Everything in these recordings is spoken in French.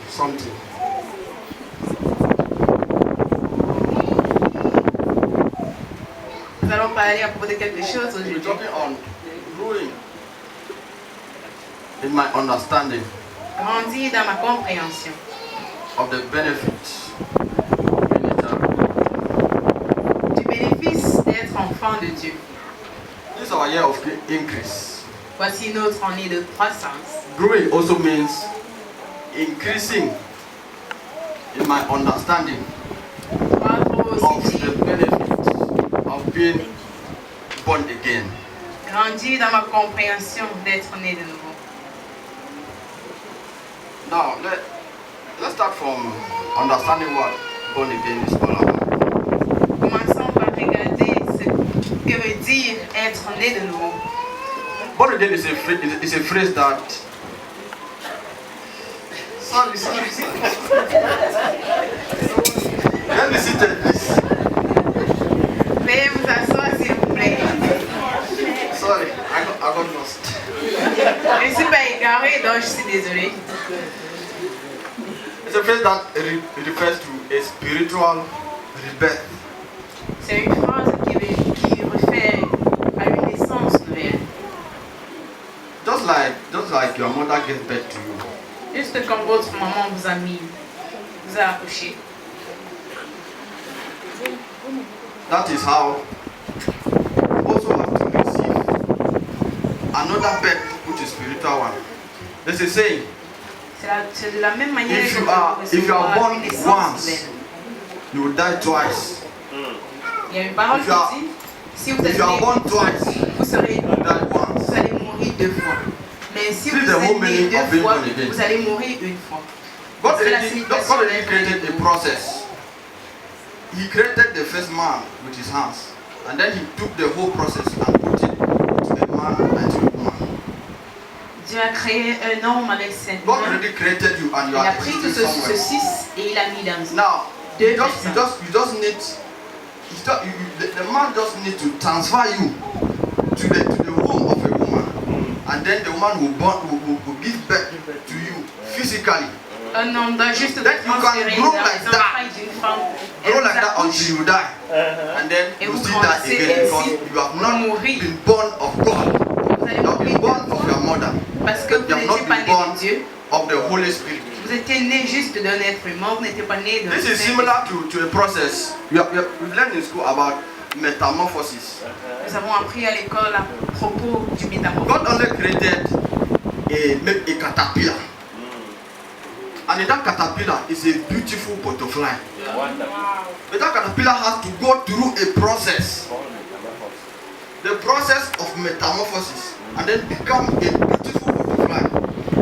something. Nous allons parler à propos de quelque chose We're aujourd'hui. talking on growing in my understanding Grandir dans ma compréhension of the benefits of being a child of God. du bénéfice d'être enfant de Dieu. This is our year of increase. Voici notre année de croissance. Growing also means increasing in my understanding Croître of aussi the dit benefits of being born again. grandir dans ma compréhension d'être né de nouveau. Now, let's start from understanding what born again is all about. Commençons par regarder ce que veut dire être né de nouveau. Born again is a phrase that. Sorry. Let me sit at this. Veuillez vous asseoir s'il vous plaît. Sorry, I got lost. Je ne suis pas égarée, donc je suis désolée. It's a phrase that refers to a spiritual rebirth. C'est une phrase qui réfère à une naissance nouvelle. Just like your mother gives birth to you. Juste comme votre maman vous a accouché. That is how you also have to receive another birth, which is spiritual one. There's a saying, C'est de la même manière if que you vous are recevoir born une naissance once, nouvelle. you will die twice. Il y a une parole If you are- qui dit, si vous êtes If you are né, born twice, you vous serez will die once. vous allez mourir 2 fois. Mais si This is vous the whole êtes né meaning of 2 being fois, born again. vous allez mourir 1 fois. God C'est la already signification d'être created né a de process. He created the first man with his hands, and then he took the whole process and put it to a man and to a woman. Dieu a créé un homme avec ses God mains. already created you, and you Il are a pris tout existing somewhere. ceci et il a mis dans Now, deux you personnes. just need. The man just need to transfer you to the womb of a woman, and then the woman will give birth to you physically. Un homme doit juste That you can transférer grow dans like les that. entrailles d'une femme. Elle Grow vous like that accouche. until you die, and then Et you vous still die grandissez again because ainsi, you have not mourir. been born of God. Vous allez You have been mourir born of your mother. parce que vous You have n'étiez not pas been né born de Dieu. of the Holy Spirit. Vous étiez né juste d'un être humain. Vous n'étiez pas né d'un This is similar to a process we learned in school about metamorphosis. Nous avons appris à l'école à propos du métamorphose. God only created a caterpillar. And in that caterpillar is a beautiful butterfly. But that caterpillar has to go through a process. The process of metamorphosis, and then become a beautiful butterfly.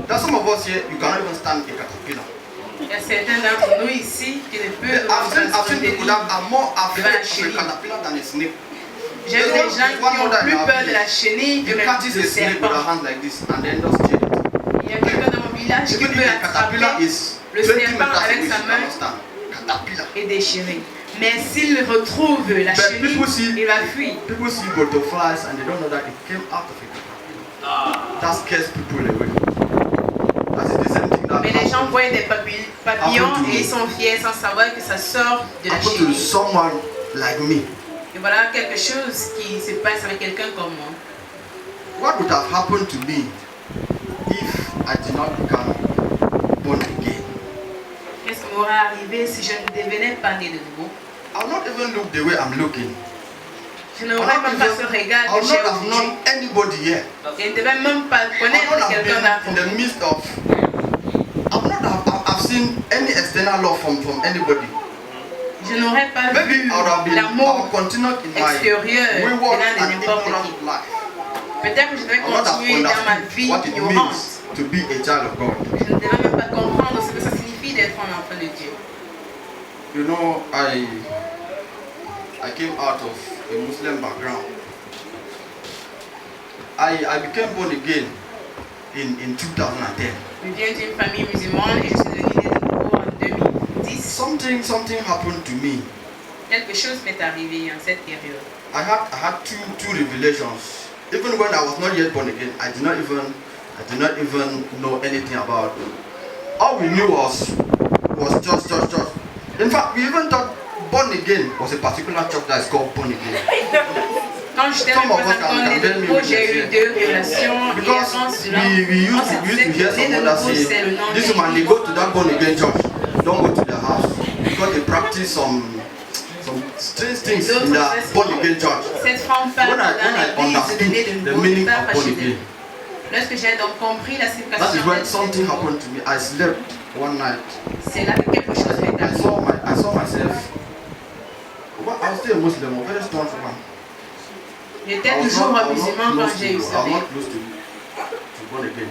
There's some of us here, you cannot even stand a caterpillar. Il y a certains d'entre nous ici qui ne peuvent I've seen people that are more afraid of a chenille. caterpillar than a snake. J'ai vu des gens qui ont plus peur de la chenille He que même catches du a snake with serpent. her hands like this and then just kill it. Il y a quelqu'un dans mon village qui Even peut if a caterpillar attraper is le 20 serpent meters away, avec she sa main cannot stand. Caterpillar. et déchirer. Mais s'il retrouve la But chenille, people see- il va fuir. People see butterflies and they don't know that it came out of a caterpillar. That scares people away. That is the same thing that Mais les gens happened voient des papillons et ils sont fiers sans savoir que ça sort de la to chenille. someone like me. Et voilà quelque chose qui se passe avec quelqu'un comme moi. What would have happened to me if I did not become born again? Qu'est-ce qui m'aurait arrivé si je ne devenais pas né de nouveau? I will not even look the way I'm looking. Je I will n'aurais not même pas ce regard I que will j'ai not have aujourd'hui. known anybody here. Je ne devais même pas I would connaître not have quelqu'un been d'entre in the vous. midst of. I would not have seen any external love from anybody. Je n'aurais pas Maybe vu I would have been. I l'amour would continue in my extérieur wayward venant de and n'importe qui. ignorant life. Peut-être que je devais I would not have continuer dans ma understood vie what it ignorante. means to be a child of God. Je ne devais même pas comprendre ce que ça signifie d'être un enfant de Dieu. You know, I came out of a Muslim background. I became born again in 2010. Je viens d'une famille musulmane et je suis devenu né de nouveau en 2010. Something happened to me. Quelque chose m'est arrivé en cette période. I had two revelations. Even when I was not yet born again, I did not even know anything about all we knew was church. In fact, we even thought born again was a particular church that is called born again. Quand j'étais représentante de nouveau, j'ai eu 2 révélations. Because we used to hear some others say, this man, they go to that born again church, don't go to the house, because they practice some strange things in the born again church. When I understood the meaning of born again, lorsque j'ai donc compris la signification, that is when something happened to me. I slept one night. C'est là que quelque chose m'est I arrivé. saw myself. Well, I was still a Muslim, a very strong one. J'étais toujours un musulman quand j'ai eu ça. I was not close to born again.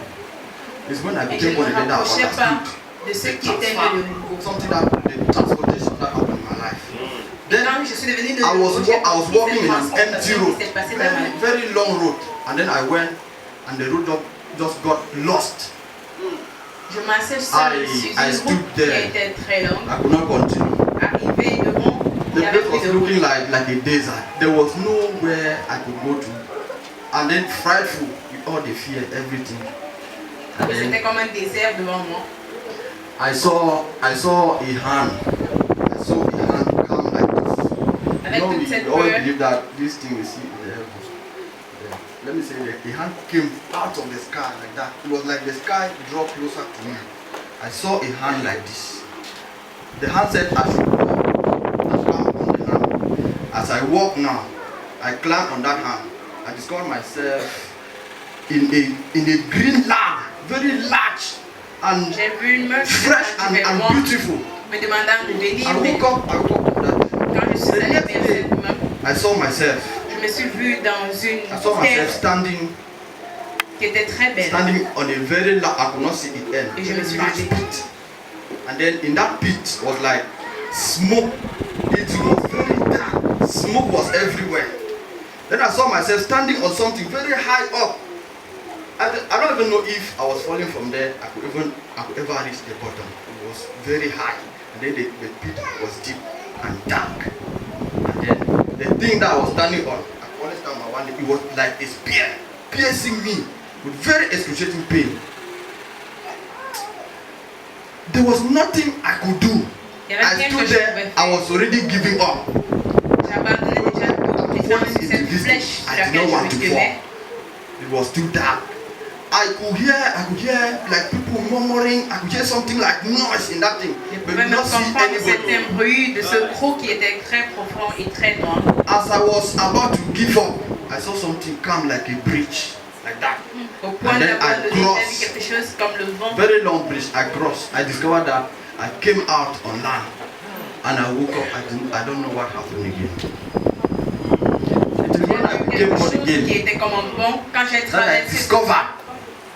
It's when I Et je became ne born me again that I rapprochais pas understood de ceux qui étaient nés de nouveau. something that the transportation that happened in my life. Then Quand je suis devenue de I nouveau, was j'ai walking in an compris empty cette road, qui s'est passé dans ma vie. very long road, and then I went, and the road just got lost. Je marchais seul sur I une stood route qui there. était très longue. I could not continue. Arrivé devant, il The y avait place plus was de route. looking like a desert. There was nowhere I could go to. And then frightful with all the fear, everything. And Et then c'était comme un désert devant moi. I saw a hand. I saw a hand come like this. Avec toute We cette always peur, believe that this thing we see in the heavens. Yeah. Let me say that a hand came out of the sky like that. It was like the sky dropped closer to me. I saw a hand like this. The hand said I should walk and climb on the hand. As I walk now, I climb on that hand. I discovered myself in a green land, very large and j'ai vu une meuf fresh and beautiful. me demandant de venir. I woke up on that. Quand je suis allée vers cette meuf, I saw myself. je me suis vue dans une I saw myself terre standing qui était très belle. on a very large, I could not see the end. Et je me suis Large levée. pit. And then in that pit was like smoke. It was very dark. Smoke was everywhere. Then I saw myself standing on something very high up. I don't even know if I was falling from there. I could ever reach the bottom. It was very high. And then the pit was deep and dark. And then the thing that I was standing on, I could only stand on one leg. It was like a spear piercing me with very excruciating pain. There was nothing I could do. Il y avait I rien stood que je there. pouvais I faire. was already giving up. J'abandonnais déjà tout, étant Falling cette into this flèche thing. sur I did laquelle not je want me to tenais. fall. It was too dark. I could hear like people murmuring. I could hear something like noise in that thing, Je but pouvais did même not see comprendre anybody. certains bruits de ce trou qui était très profond et très noir. As I was about to give up, I saw something come like a bridge, like that. Au point And then d'abandonner, I j'ai crossed. vu quelque chose comme le vent. Very long bridge. I crossed. I discovered that I came out on land, and I woke up. I don't know what happened again. It is when I J'ai vu became quelque born chose qui again était comme un pont. Quand j'ai that I traversé ce discovered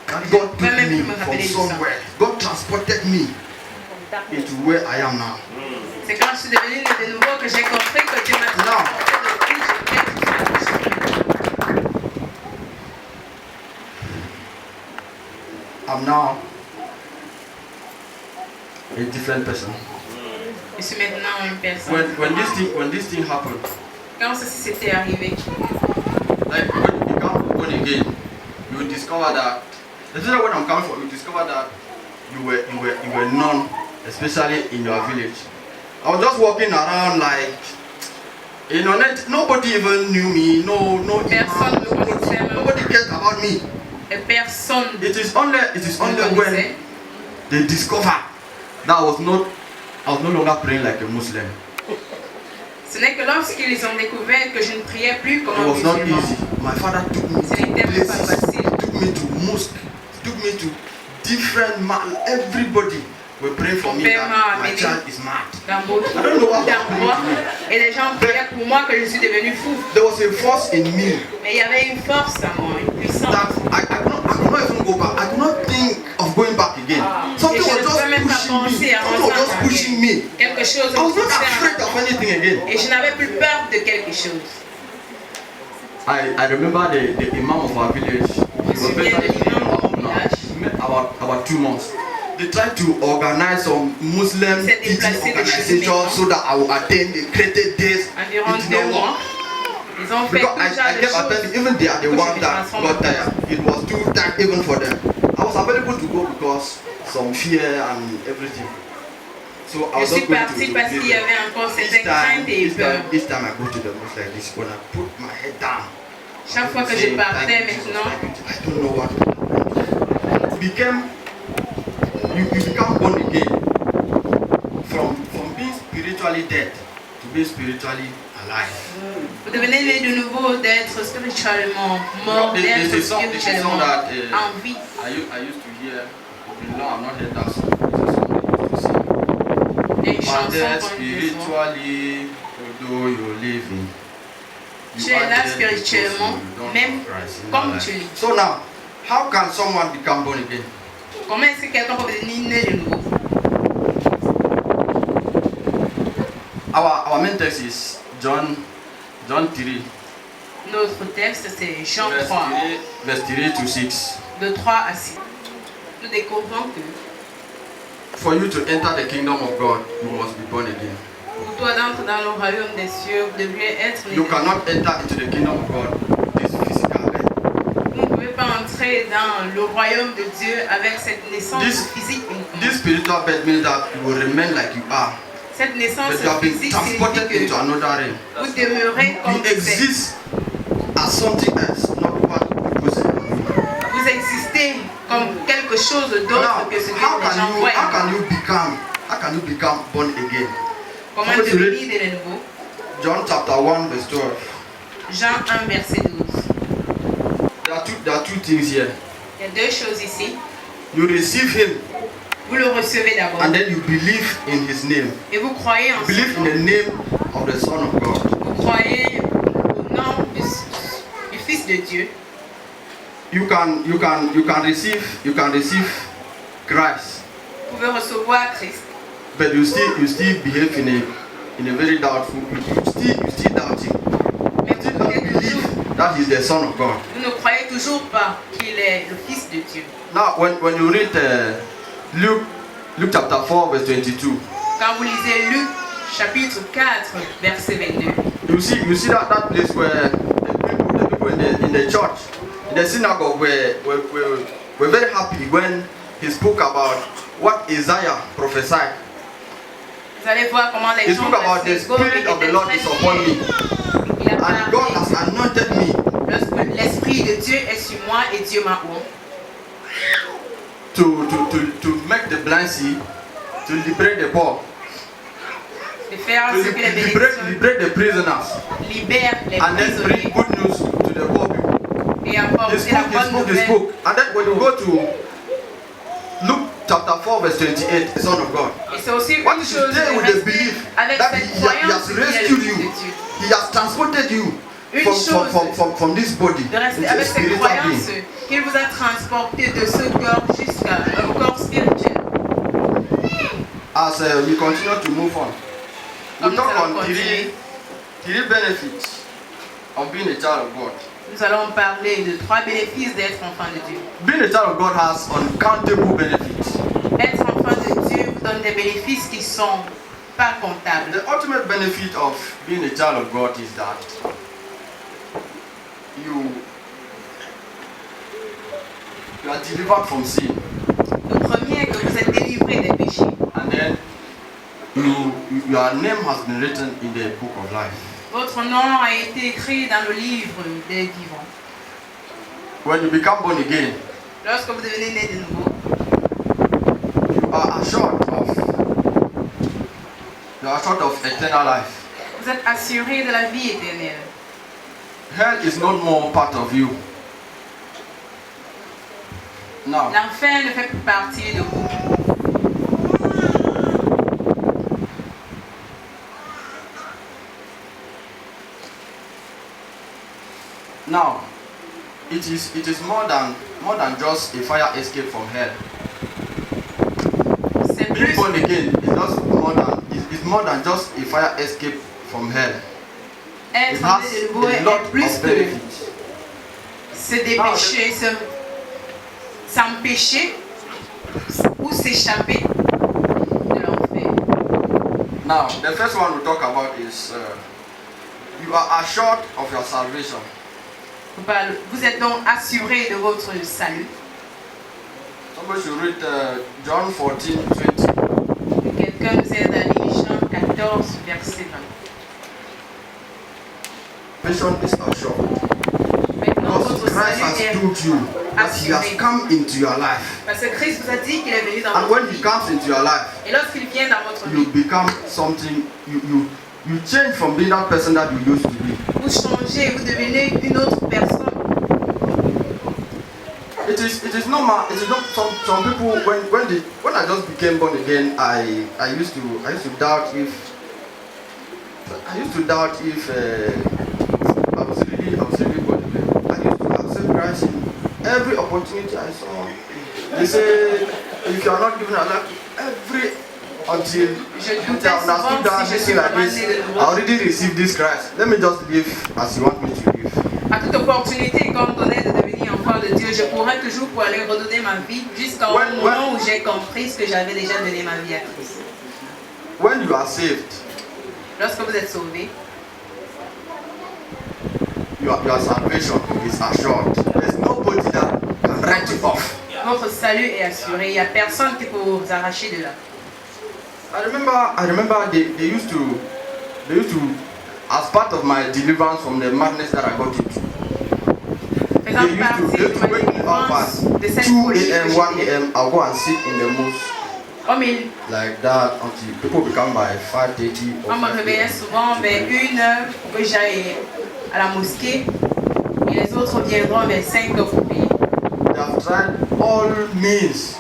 that God took Même me plus me from rappeler de ça. somewhere. God transported me into where I am now. c'est quand je suis devenue née de nouveau que j'ai compris que Dieu m'a transporté de où j'étais. I'm now a different person. Je suis maintenant une personne. When this thing happened, Quand ceci s'était arrivé, like when you become born again, you will discover that. Especially when I'm coming from, you discover that you were known, especially in your village. I was just walking around like, you know, nobody even knew me. No personne ne me imam, connaissait même. nobody cared about me. Et personne It is only ne me when connaissait. they discover that I was no longer praying like a Muslim. Ce n'est que lorsqu'ils ont découvert que je ne priais plus comme It un was not musulman. easy. My father took me Ce to n'était même pas places, facile. took me to mosque, took me to different everybody were praying for Mon me père that m'a my amené child is mad. dans beaucoup I don't know what d'endroits et les gens priaient pour moi que je suis devenu fou. There was a force in me Mais il y avait une force en moi, une puissance. that I could not even go back. I could not think of going back again. Something Et je was ne just pouvais même pas pushing me. penser à Something was rentrer just en pushing arrière. me. Quelque chose I was me not poussait afraid en of anything again. Et je n'avais plus peur de quelque chose. I remember the imam of our village. He was souviens de l'imam de mon village. He met about 2 months. They tried to organize some Muslim Il s'est teaching déplacé de chez organization lui. so that I would attend. They created this. Environ It did 2 not mois. work. Ils ont fait Because tout I genre de kept attending, choses. even they are the Pour que ones je me that transforme got en tired. It was too tight even for them. I was available to go because some fear and everything. So I Je was suis not going partie to parce qu'il y avait encore cette crainte et peur. Each time I go to the mosque like this, when I put my head down, Chaque fois que je partais maintenant, I don't know what you become born again from being spiritually dead to being spiritually alive. vous devenez né de nouveau d'être spirituellement mort, d'être spirituellement en vie. I used to hear, no, I've not heard that song. Des chansons Dead qu'on dit spiritually, although you're living. Tu es là spirituellement, même comme tu lis. So now, how can someone become born again? Comment est-ce que quelqu'un peut devenir né de nouveau? Our main text is John 3, Notre texte c'est Jean 3, verse 3 to 6. de 3 à 6. Nous découvrons que For you to enter the kingdom of God, you must be born again. pour toi d'entrer dans le royaume des cieux, vous devriez être né. You cannot enter into the kingdom of God this physical way. Vous ne pouvez pas entrer dans le royaume de Dieu avec cette naissance physique uniquement. This spiritual birth means that you will remain like you are. Cette naissance But you have been physique transported signifie into que another realm. vous demeurez comme You vous êtes. exist as something else, not what people say. Vous existez comme quelque chose d'autre Now, que ce que les gens voient. how can you become born again? Comment Comment devenir de nouveau? John chapter 1 verse 12. Jean 1 verset 12. There are two things here. Il y a deux choses ici. You receive him Vous le recevez d'abord and then you believe in his name. et vous croyez en Believe son in nom. the name of the Son of God. Vous croyez au nom du Fils de Dieu. You can receive Christ, Vous pouvez recevoir Christ, but you still behave in a very doubtful. You still doubt him. mais You still don't believe that he's the Son of God. vous ne croyez toujours pas qu'il est le Fils de Dieu. Now, when you read Luke chapter 4 verse 22, Quand vous lisez Luc chapitre 4 verset 22, you see that place where the people in the church, in the synagogue were very happy when he spoke about what Isaiah prophesied. vous allez voir comment les He gens spoke about the Spirit of the Lord is upon me, Il a and God parlé has anointed me lorsque l'Esprit de Dieu est sur moi et Dieu m'a oint. to make the blind see, to liberate the poor, De faire to ce que les bénédictions liberate the prisoners, libèrent les and then bring prisonniers good news to the poor people. et He apporter la bonne spoke. nouvelle. And then when you go to Luke chapter 4 verse 28, the Son of God, Et c'est aussi what une is chose to stay de with the rester belief avec that cette he croyance has qu'il est le rescued Fils de you, Dieu. he has transported you Une from this body De rester into a avec cette spiritual croyance being. qu'il vous a transporté de ce corps jusqu'à un corps spirituel. As we continue to move on, Comme we nous talk allons on continuer, three benefits of being a child of God. nous allons parler de 3 bénéfices d'être enfant de Dieu. Being a child of God has uncountable benefits. Être enfant de Dieu vous donne des bénéfices qui sont pas comptables. The ultimate benefit of being a child of God is that you are delivered from sin, Le premier est que vous êtes délivré des péchés. and then your name has been written in the book of life. Votre nom a été écrit dans le livre des vivants. When you become born again, Lorsque vous devenez né de nouveau, you are assured of eternal life. vous êtes assuré de la vie éternelle. Hell is not more part of you. Now, L'enfer ne fait plus partie de vous. now, it is more than just a fire escape from hell. C'est Being plus, born again is more than just a fire escape from hell. It être has né de nouveau a lot est plus of que benefits. se dépêcher, s'empêcher ou s'échapper de l'enfer. Now, the first one we talk about is you are assured of your salvation. Vous êtes donc assuré de votre salut. Somebody should read John 14:20. Quelqu'un nous aide à lire Jean 14, verset 20. Salvation is assured. Because Christ has told you that He has come into your life. Parce que Christ vous a dit qu'il est venu dans And votre when vie. He comes into your life, Et lorsqu'il vient dans votre you vie, become something. You change from being that person that you used to be. vous changez, vous devenez une autre personne. It is normal. It is not some people when I just became born again, I used to doubt if I was really born again. I used to accept Christ in every opportunity I saw. They say if you are not given a life until I understood that this thing like this, I already received this Christ. Let me just live as you want me to live. À toute opportunité qu'on me donnait de devenir enfant de Dieu, je pourrais toujours pour aller redonner ma vie jusqu'au moment où j'ai compris ce que j'avais déjà donné ma vie à Christ. When you are saved, lorsque vous êtes sauvé, your salvation is assured. There's nobody that can write you off. Votre salut est assuré. Il n'y a personne qui peut vous arracher de là. I remember they used to, as part of my deliverance from the madness that I got into, they used to wake me up at 2 a.m., 1 a.m. I'll go and sit in the mosque like that until people become by 5:30 or 5 On me réveillait souvent vers 1h pour que j'aille à la mosquée et les autres viendront vers 5h pour prier. They have tried all means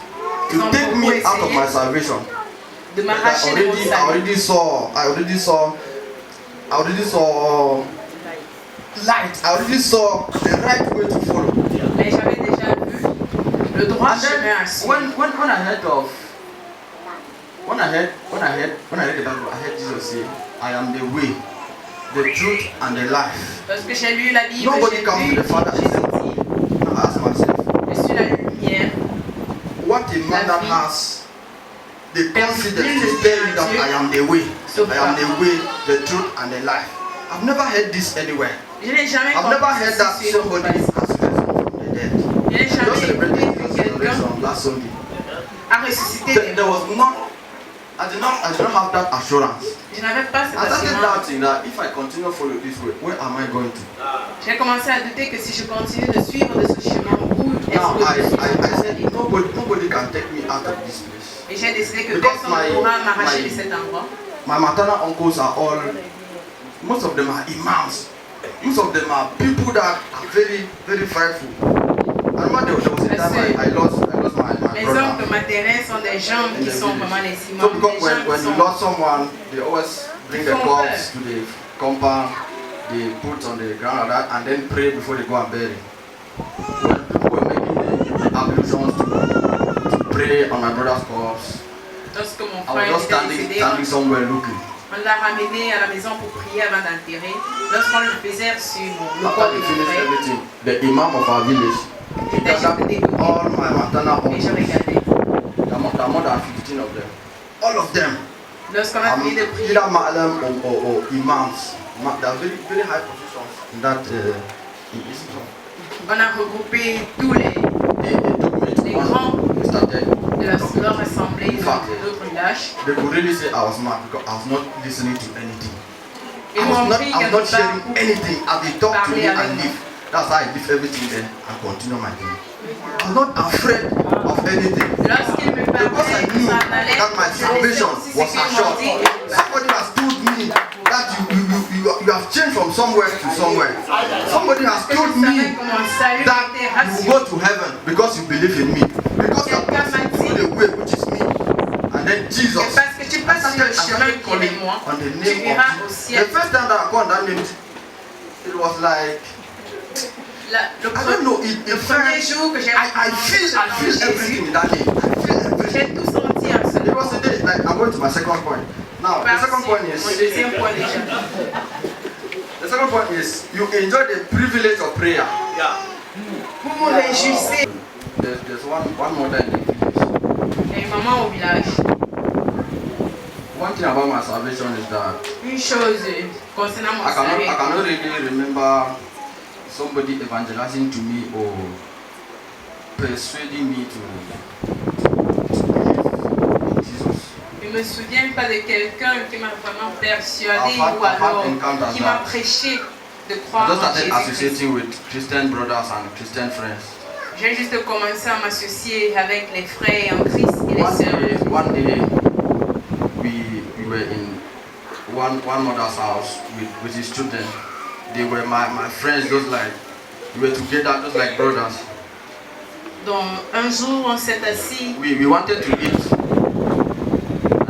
to take me out of my salvation. De m'arracher de mon salut. I already saw light. I already saw the right way to follow. Mais j'avais déjà vu le droit chemin à suivre. When I heard the Bible, I heard Jesus say, "I am the way, the truth, and the life." Lorsque j'ai lu la Bible, Nobody j'ai comes vu to the Father except me. Now I ask myself, je suis la lumière. what a man that has the confidence to tell you that I am the way, the truth, and the life. I've never heard this anywhere. Je n'ai jamais I've never heard that somebody has risen from the dead. Je n'ai jamais Just celebrated écouté Jesus' que quelqu'un resurrection last Sunday. a ressuscité des There morts. was not. I did not have that assurance. Je n'avais pas cette I started assurance. doubting that if I continue follow this way, where am I going to? J'ai commencé à douter que si je continue de suivre de ce chemin, où est-ce Now que I je suis said nobody can take me out of this place. Et j'ai décidé que Because personne ne pourra m'arracher de cet endroit. My maternal uncles are all, most of them are imams. Most of them are people that are very, very frightful. I remember there was a time I lost my Les brother. oncles maternels sont des gens qui sont vraiment les So imams. because Des gens when qui you sont... lost someone, they always bring the corpse to the compound, they put on the ground like that, and then pray before they go and bury. When people were making the ablutions to pray on my brother's corpse, Lorsque mon I was frère just était décédé, standing somewhere looking. on l'a ramené à la maison pour prier avant d'enterrer. Lorsqu'on le faisait sur le corps After de they mon finished frère, everything, the imam of our village, he gathered all my maternal et je uncles, regardais. there are more than 15 of them. All of them, Lorsqu'on a fini de prier, either Ma'alam or imams, they are very, very high positions in that in Islam. on a regroupé tous les They took me to Les one, grands they started de leur assemblée de d'autres villages. they could really say I was mad because I was not listening to anything. Ils I m'ont was pris not quelque sharing part anything. As they talk to me parler avec and moi. leave. That's how I leave everything there and continue my thing. I was not afraid of anything. Lorsqu'ils me Because I parlaient, knew ça en allait, that my je salvation laissais aussi was ce qu'ils m'ont assured. dit. Somebody has told me that you have changed from somewhere to somewhere. Somebody has told me that you will go to heaven because you believe in me. Because you are passing through the way which is me. And then Jesus. Parce que tu passes sur le chemin qui est avec moi, on the tu name iras of au Jesus. ciel. The first time that I called that name, it was like Le I don't know. It premier felt. jour que j'ai I feel everything in that name. I feel everything. j'ai tout senti en ce It was a day. Like I'm going to my second point. Now the second point Mon is. deuxième point déjà. The second point is you enjoy the privilege of prayer. Vous vous réjouissez. There's one mother in the village. Il y a une maman au village. One thing about my salvation is that Une chose concernant mon I salut. cannot really remember somebody evangelizing to me or persuading me to believe in Jesus. Je ne me souviens pas de quelqu'un qui m'a vraiment persuadé ou alors qui m'a prêché de croire en Jésus. Jésus-Christ. With Christian brothers and Christian friends. J'ai juste commencé à m'associer avec les frères en Christ et les sœurs. One day we were in one mother's house with his children. They were my friends, just like we were together, just like brothers. Donc un jour on s'est assis. We wanted to eat.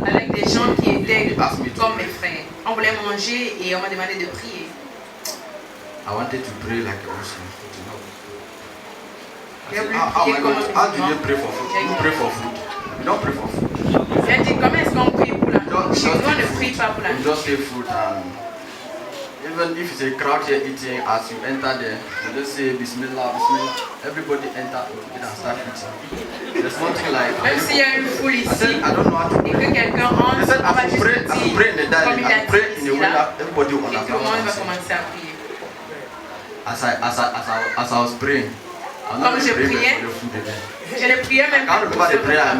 Avec des gens qui étaient comme mes frères. On voulait manger et on m'a demandé de prier. I wanted to pray like a Muslim. How do you pray for food? You pray for food. You don't pray for food. J'ai dit, comment est-ce qu'on prie pour la nourriture? On ne prie pas pour la nourriture. You just say food and even if it's a crowd here eating, as you enter there, you just say Bismillah, Bismillah. Everybody enter and start eating. There's nothing like. Même s'il y a une foule ici I don't know how to et que quelqu'un entre, on va juste dire comme il a dit ici là, et tout le monde va commencer à prier. As I was praying, comme je priais, je ne priais même pas pour ce repas.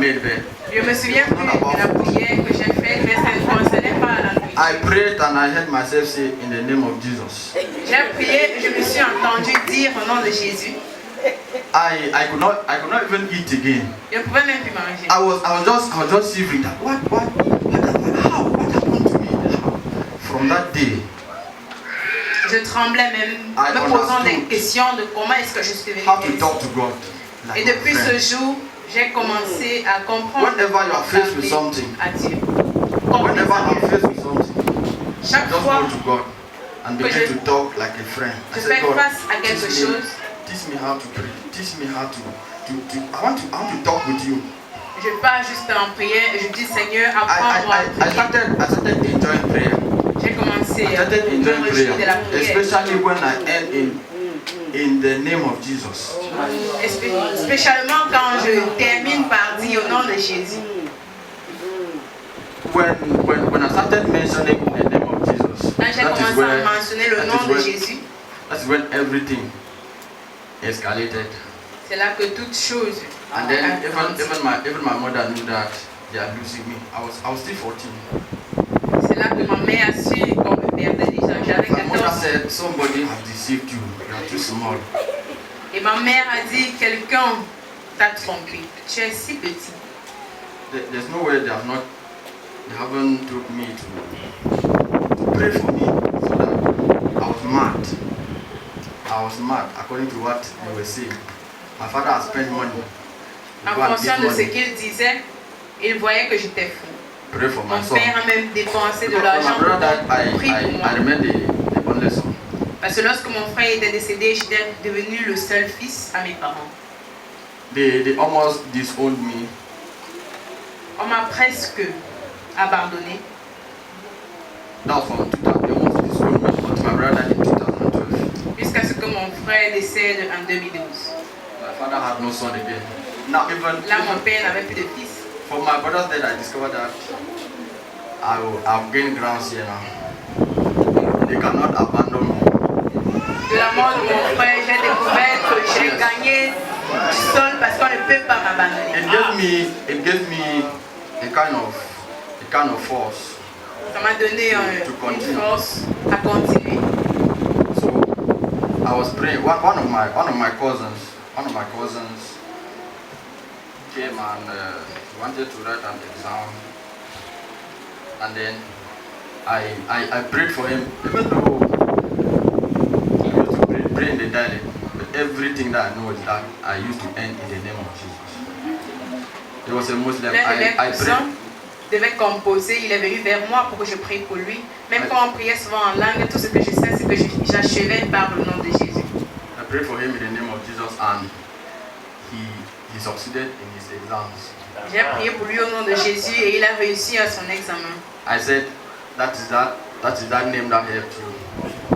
Je me souviens plus de la prière que j'ai faite, mais ça ne concernait pas la nuit. I prayed and I heard myself say in the name of Jesus. J'ai prié et je me suis entendu dire au nom de Jésus. I could not even eat again. Je ne pouvais même plus manger. I was just shivering. What happened to me? From that day. Je tremblais même, me posant des questions de comment est-ce que je suis venu. Et depuis ce jour, j'ai commencé à comprendre à Dieu. Chaque fois que je fais face à quelque chose, teach me how to pray. Teach me how to I want to talk with you. Je pars juste en prière et je dis Seigneur, apprends-moi à prier. I started enjoying prayer. J'ai commencé à me réjouir de la prière. Especially when I end in the name of Jesus. Spécialement quand je termine par dire au nom de Jésus. When I started mentioning the name of Jesus, quand j'ai commencé à mentionner le nom de Jésus, that's when everything escalated. C'est là que toute chose. And then even my mother knew that they are losing me. I was still 14. C'est là que ma mère a su qu'on me perdait déjà. J'avais 14 ans. My mother said, somebody has deceived you. You are too small. Et ma mère a dit, quelqu'un t'a trompé. Tu es si petit. There's no way they haven't took me to pray for me. So that I was mad according to what they were saying. My father had spent money. En fonction de ce qu'il disait, il voyait que j'étais fou. Pray for Mon my son. père a même dépensé de l'argent pour prier pour moi. I remained the only son. Parce que lorsque mon frère était décédé, j'étais devenu le seul fils à mes parents. They almost disowned me. On m'a presque abandonné. That was from 2000. They almost disowned me until my brother died in 2012. Jusqu'à ce que mon frère décède en 2012. My father had no son again. Now Là, mon père n'avait plus de fils. For my brother's death, I discovered that I've gained grounds here now. They cannot abandon me. De la mort de mon frère, j'ai découvert que j'ai gagné du sol parce qu'on ne peut pas m'abandonner. It gave me a kind of force. Ça m'a donné une force à continuer. So I was praying. One of my cousins came and wanted to write an exam, and then I prayed for him, even though I used to pray in the dialect, but everything that I know is that I used to end in the name of Jesus. He was a Muslim. I prayed. Devait composer, il est venu vers moi pour que je prie pour lui. Même quand on priait souvent en langue, tout ce que je sais, c'est que j'achevais par le nom de Jésus. I prayed for him in the name of Jesus, and he succeeded in his exams. J'ai prié pour lui au nom de Jésus et il a réussi à son examen. I said, that is that name that helped you.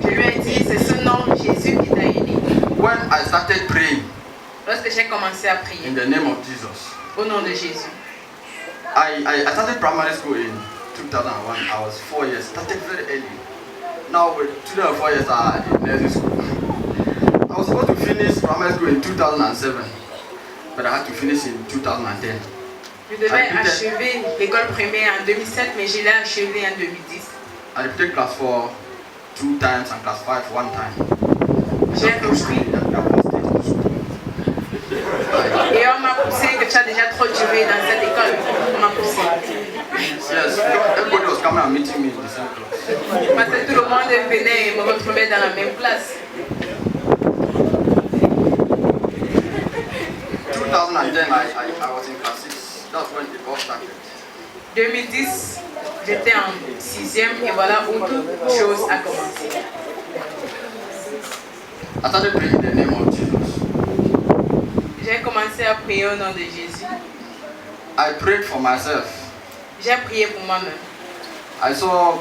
Je lui ai dit, c'est ce nom Jésus qui t'a aidé. When I started praying, lorsque j'ai commencé à prier, in the name of Jesus, au nom de Jésus, I started primary school in 2001. I was 4 years. Started very early. Now with children of 4 years are in nursery school. I was supposed to finish primary school in 2007. but I had to finish in 2010. Je devais achever l'école primaire en 2007, mais je l'ai achevé en 2010. I repeated class 4 2 times and class 5 1 time. J'ai repris. Et on m'a poussé que tu as déjà trop duré dans cette école. On m'a poussé. Yes, everybody was coming and meeting me in the same class. Parce que tout le monde venait et me retrouvait dans la même classe. 2010, I was in class 6. That's when the bus started. 2010, j'étais en 6e et voilà où toute chose a commencé. I started praying in the name of Jesus. J'ai commencé à prier au nom de Jésus. I prayed for myself. J'ai prié pour moi-même. I saw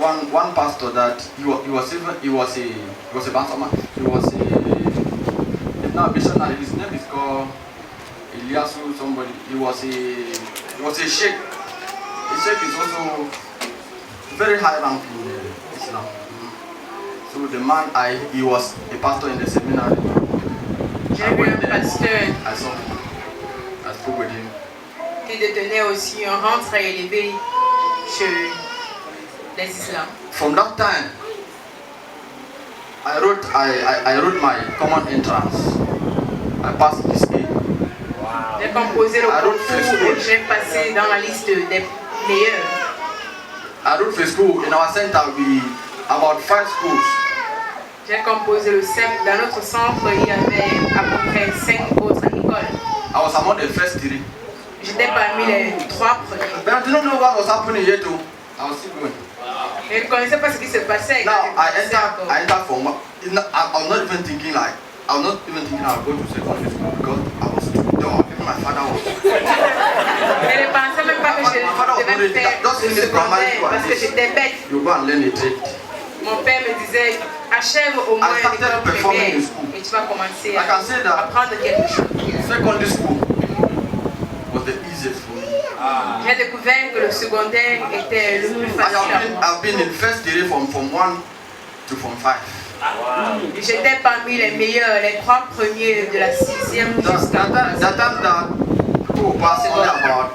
one pastor that he was a pastor man. He was a missionary. His name is called Eliasu somebody. He was a sheikh. The sheikh is also very high rank in Islam. So the man, he was a pastor in the seminary. J'ai vu un pasteur. I saw him. I spoke with him. Qui détenait aussi un rang très élevé chez les Islams. From that time, I wrote my common entrance. I passed this year. Wow. J'ai composé le concours et j'ai passé dans la liste des meilleurs. I wrote for school. In our center, we about 5 schools. J'ai composé le CEP. Dans notre centre, il y avait à peu près 5 autres écoles. I was among the first 3. J'étais parmi les 3 premiers. But I didn't know what was happening yet too. I was still going. Je ne connaissais pas ce qui se passait. Now I entered from. I was not even thinking I would go to secondary school because I was too dumb. Even my father was. Je ne pensais même pas que je devais faire le secondaire parce que j'étais bête. You go and learn a trade. Mon père me disait, achève au moins l'école primaire et tu vas commencer à apprendre quelque chose. Secondary school was the easiest for me. J'ai découvert que le secondaire était le plus facile à moi. I've been in first year from 1 to from 5. J'étais parmi les meilleurs, les 3 premiers de la 6e jusqu'à that time that people passed only about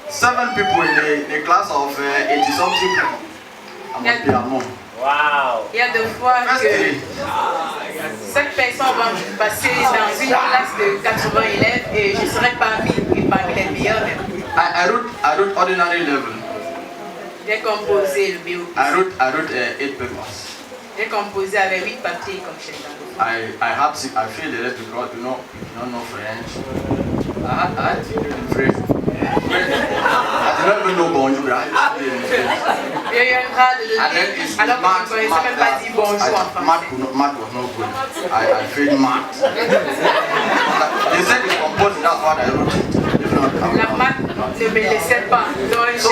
7 people in a class of 80 something people. Wow. Il y a des fois que 5 personnes vont passer dans une classe de 80 élèves et je serai parmi les meilleurs même. I wrote ordinary level. J'ai composé le BOP. I wrote 8 papers. J'ai composé avec 8 papiers comme chez toi. I failed the rest because you don't know French. I had to do in French. I didn't even know bonjour. J'ai eu un grade de D alors que je ne connaissais même pas dire bonjour en français. Math was not good. I failed math. They said it's composed, that's what I wrote. La math ne me laissait pas. So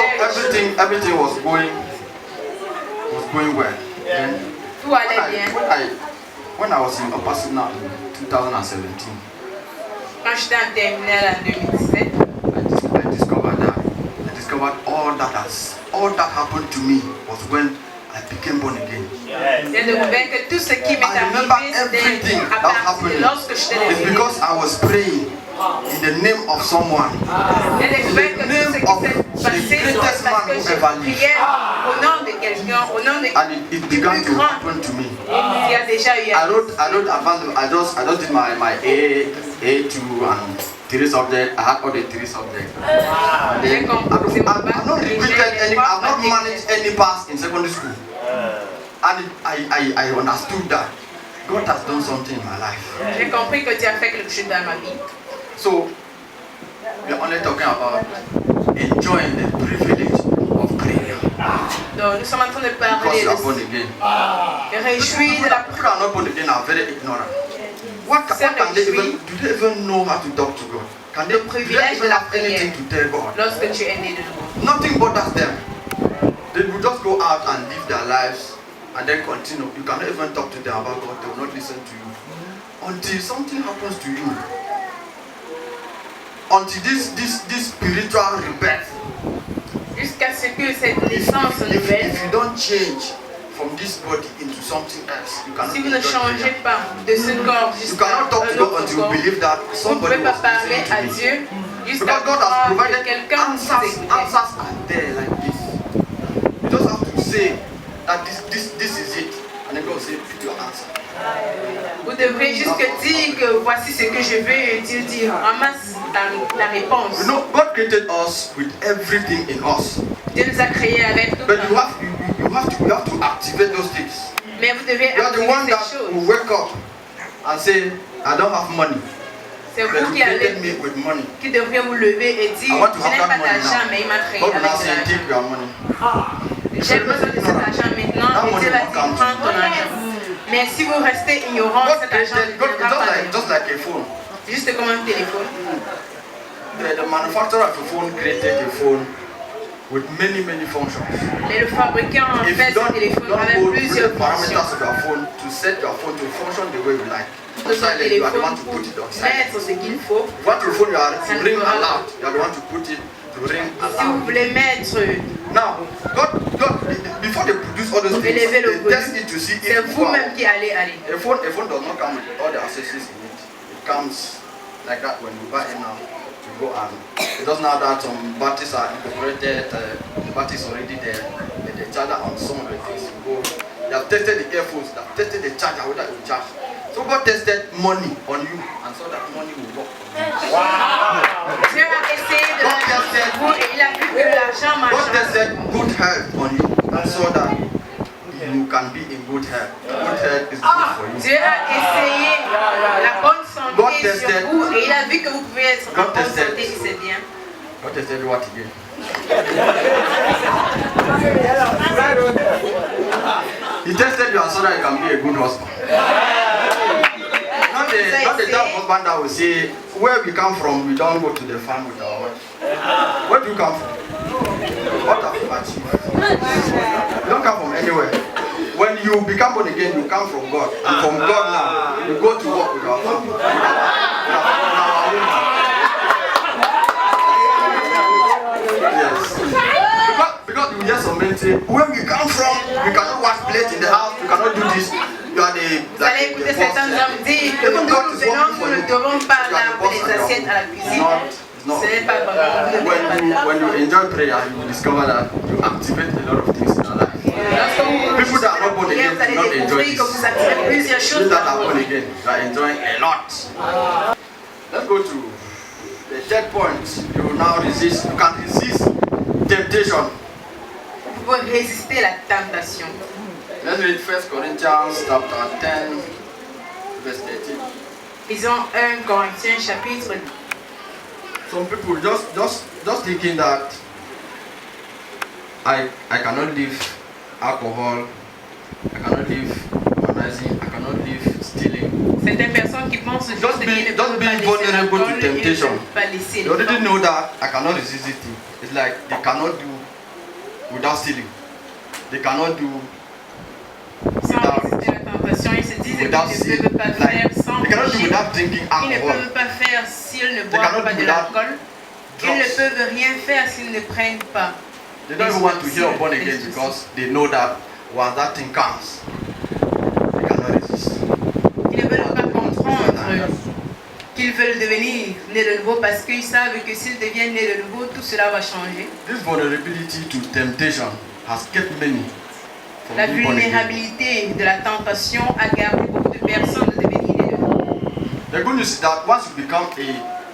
everything was going well. Yeah. Tout allait bien. When I was in Opasina in 2017, quand j'étais en terminale en 2017, I discovered all that happened to me was when I became born again. J'ai découvert que tout ce qui m'est arrivé c'était à partir de lorsque j'étais né. It's because I was praying in the name of someone. J'ai découvert que tout ce qui s'est passé c'est parce que je priais au nom de quelqu'un, au nom de and it began to happen to me. Il y a déjà eu. I wrote advanced. I just did my A2 and 3 subjects. I had all the 3 subjects. And then I've not managed any pass in secondary school. And I understood that God has done something in my life. J'ai compris que Dieu a fait quelque chose dans ma vie. So we are only talking about enjoying the privilege of prayer. Donc nous sommes en train de parler de réjouir de la prière. People are not born again are very ignorant. What can they even, do they even know how to talk to God? Can they, privilège de la prière anything to tell God? Lorsque tu es né de nouveau. Nothing bothers them. They will just go out and live their lives and then continue. You cannot even talk to them about God. They will not listen to you until something happens to you. Until this spiritual rebirth. Jusqu'à ce que cette naissance nouvelle. If you don't change from this body into something else, you cannot. Si vous ne changez pas de ce corps jusqu'à un autre corps, vous ne pouvez pas parler à Dieu jusqu'à croire que quelqu'un vous écoute. Answers are there like this. You just have to say that this is it, and then God will say, pick your answer. Vous devrez juste dire que voici ce que je veux, et Dieu dit ramasse la réponse. You know, God created us with everything in us. Dieu nous a créés avec tout. But you have to activate those things. Mais vous devez activer ces choses. You are the one that will wake up and say, I don't have money. C'est vous qui devrez vous lever et dire, je n'ai pas d'argent, mais il m'a créé avec de l'argent. J'ai besoin de cet argent maintenant, et Dieu va dire, prends ton argent. Mais si vous restez ignorant, cet argent ne viendra pas. Juste comme un téléphone. The manufacturer of a phone created a phone with many functions. Mais le fabricant en fait ce téléphone avec plusieurs fonctions. To set your phone to function the way you like. Votre téléphone pour mettre ce qu'il faut. What your phone you are to ring aloud. You are the one to put it to ring aloud. Si vous voulez mettre. Now, God, before they produce all those things, they test it to see if c'est vous-même qui allez. A phone does not come with all the accessories in it. It comes like that when you buy it now. Go and it doesn't have that batteries are incorporated, the batteries already there, the charger on some of the things. They have tested the earphones, they have tested the charger, whether it will charge. So God tested money on you and so that money will work. Wow! Dieu a essayé de l'argent pour vous et il a vu que l'argent marche. God tested good health on you and so that you can be in good health. Good health is good for you. Dieu a essayé la bonne santé sur vous et il a vu que vous pouvez être en bonne santé et c'est bien. God tested what again? He tested you so that you can be a good husband. Not the type of husband that will say, where we come from, we don't go to the farm with our wife. Where do you come from? What have you achieved? You don't come from anywhere. When you become born again, you come from God. And from God now, you go to work with our family. Yes. Because you hear some men say, where we come from, we cannot wash plates in the house, we cannot do this. You are the Vous allez écouter certains hommes dire que nous ne devons pas laver les assiettes à la cuisine. Ce n'est pas vraiment. When you enjoy prayer, you will discover that you activate a lot of things in your life. People that are not born again do not enjoy this. People that are born again, they are enjoying a lot. Let's go to the third point. You will now resist. You can resist temptation. Vous pouvez résister la tentation. Let's read 1 Corinthians chapter 10, verse 13. Lisons 1 Corinthiens chapitre 10. Some people just thinking that I cannot leave alcohol, I cannot leave womanizing, I cannot leave stealing. Certaines personnes qui pensent just being vulnerable to temptation. They already know that I cannot resist it. It's like they cannot do without stealing. They cannot do without drinking alcohol. Ils ne peuvent pas faire s'ils ne boivent pas de l'alcool. Ils ne peuvent rien faire s'ils ne prennent pas. They don't even want to hear born again because they know that once that thing comes, they cannot resist. Ils ne veulent pas comprendre qu'ils veulent devenir nés de nouveau parce qu'ils savent que s'ils deviennent nés de nouveau, tout cela va changer. This vulnerability to temptation has kept many. La vulnérabilité de la tentation a gardé beaucoup de personnes de devenir nés de nouveau. The good news is that once you become a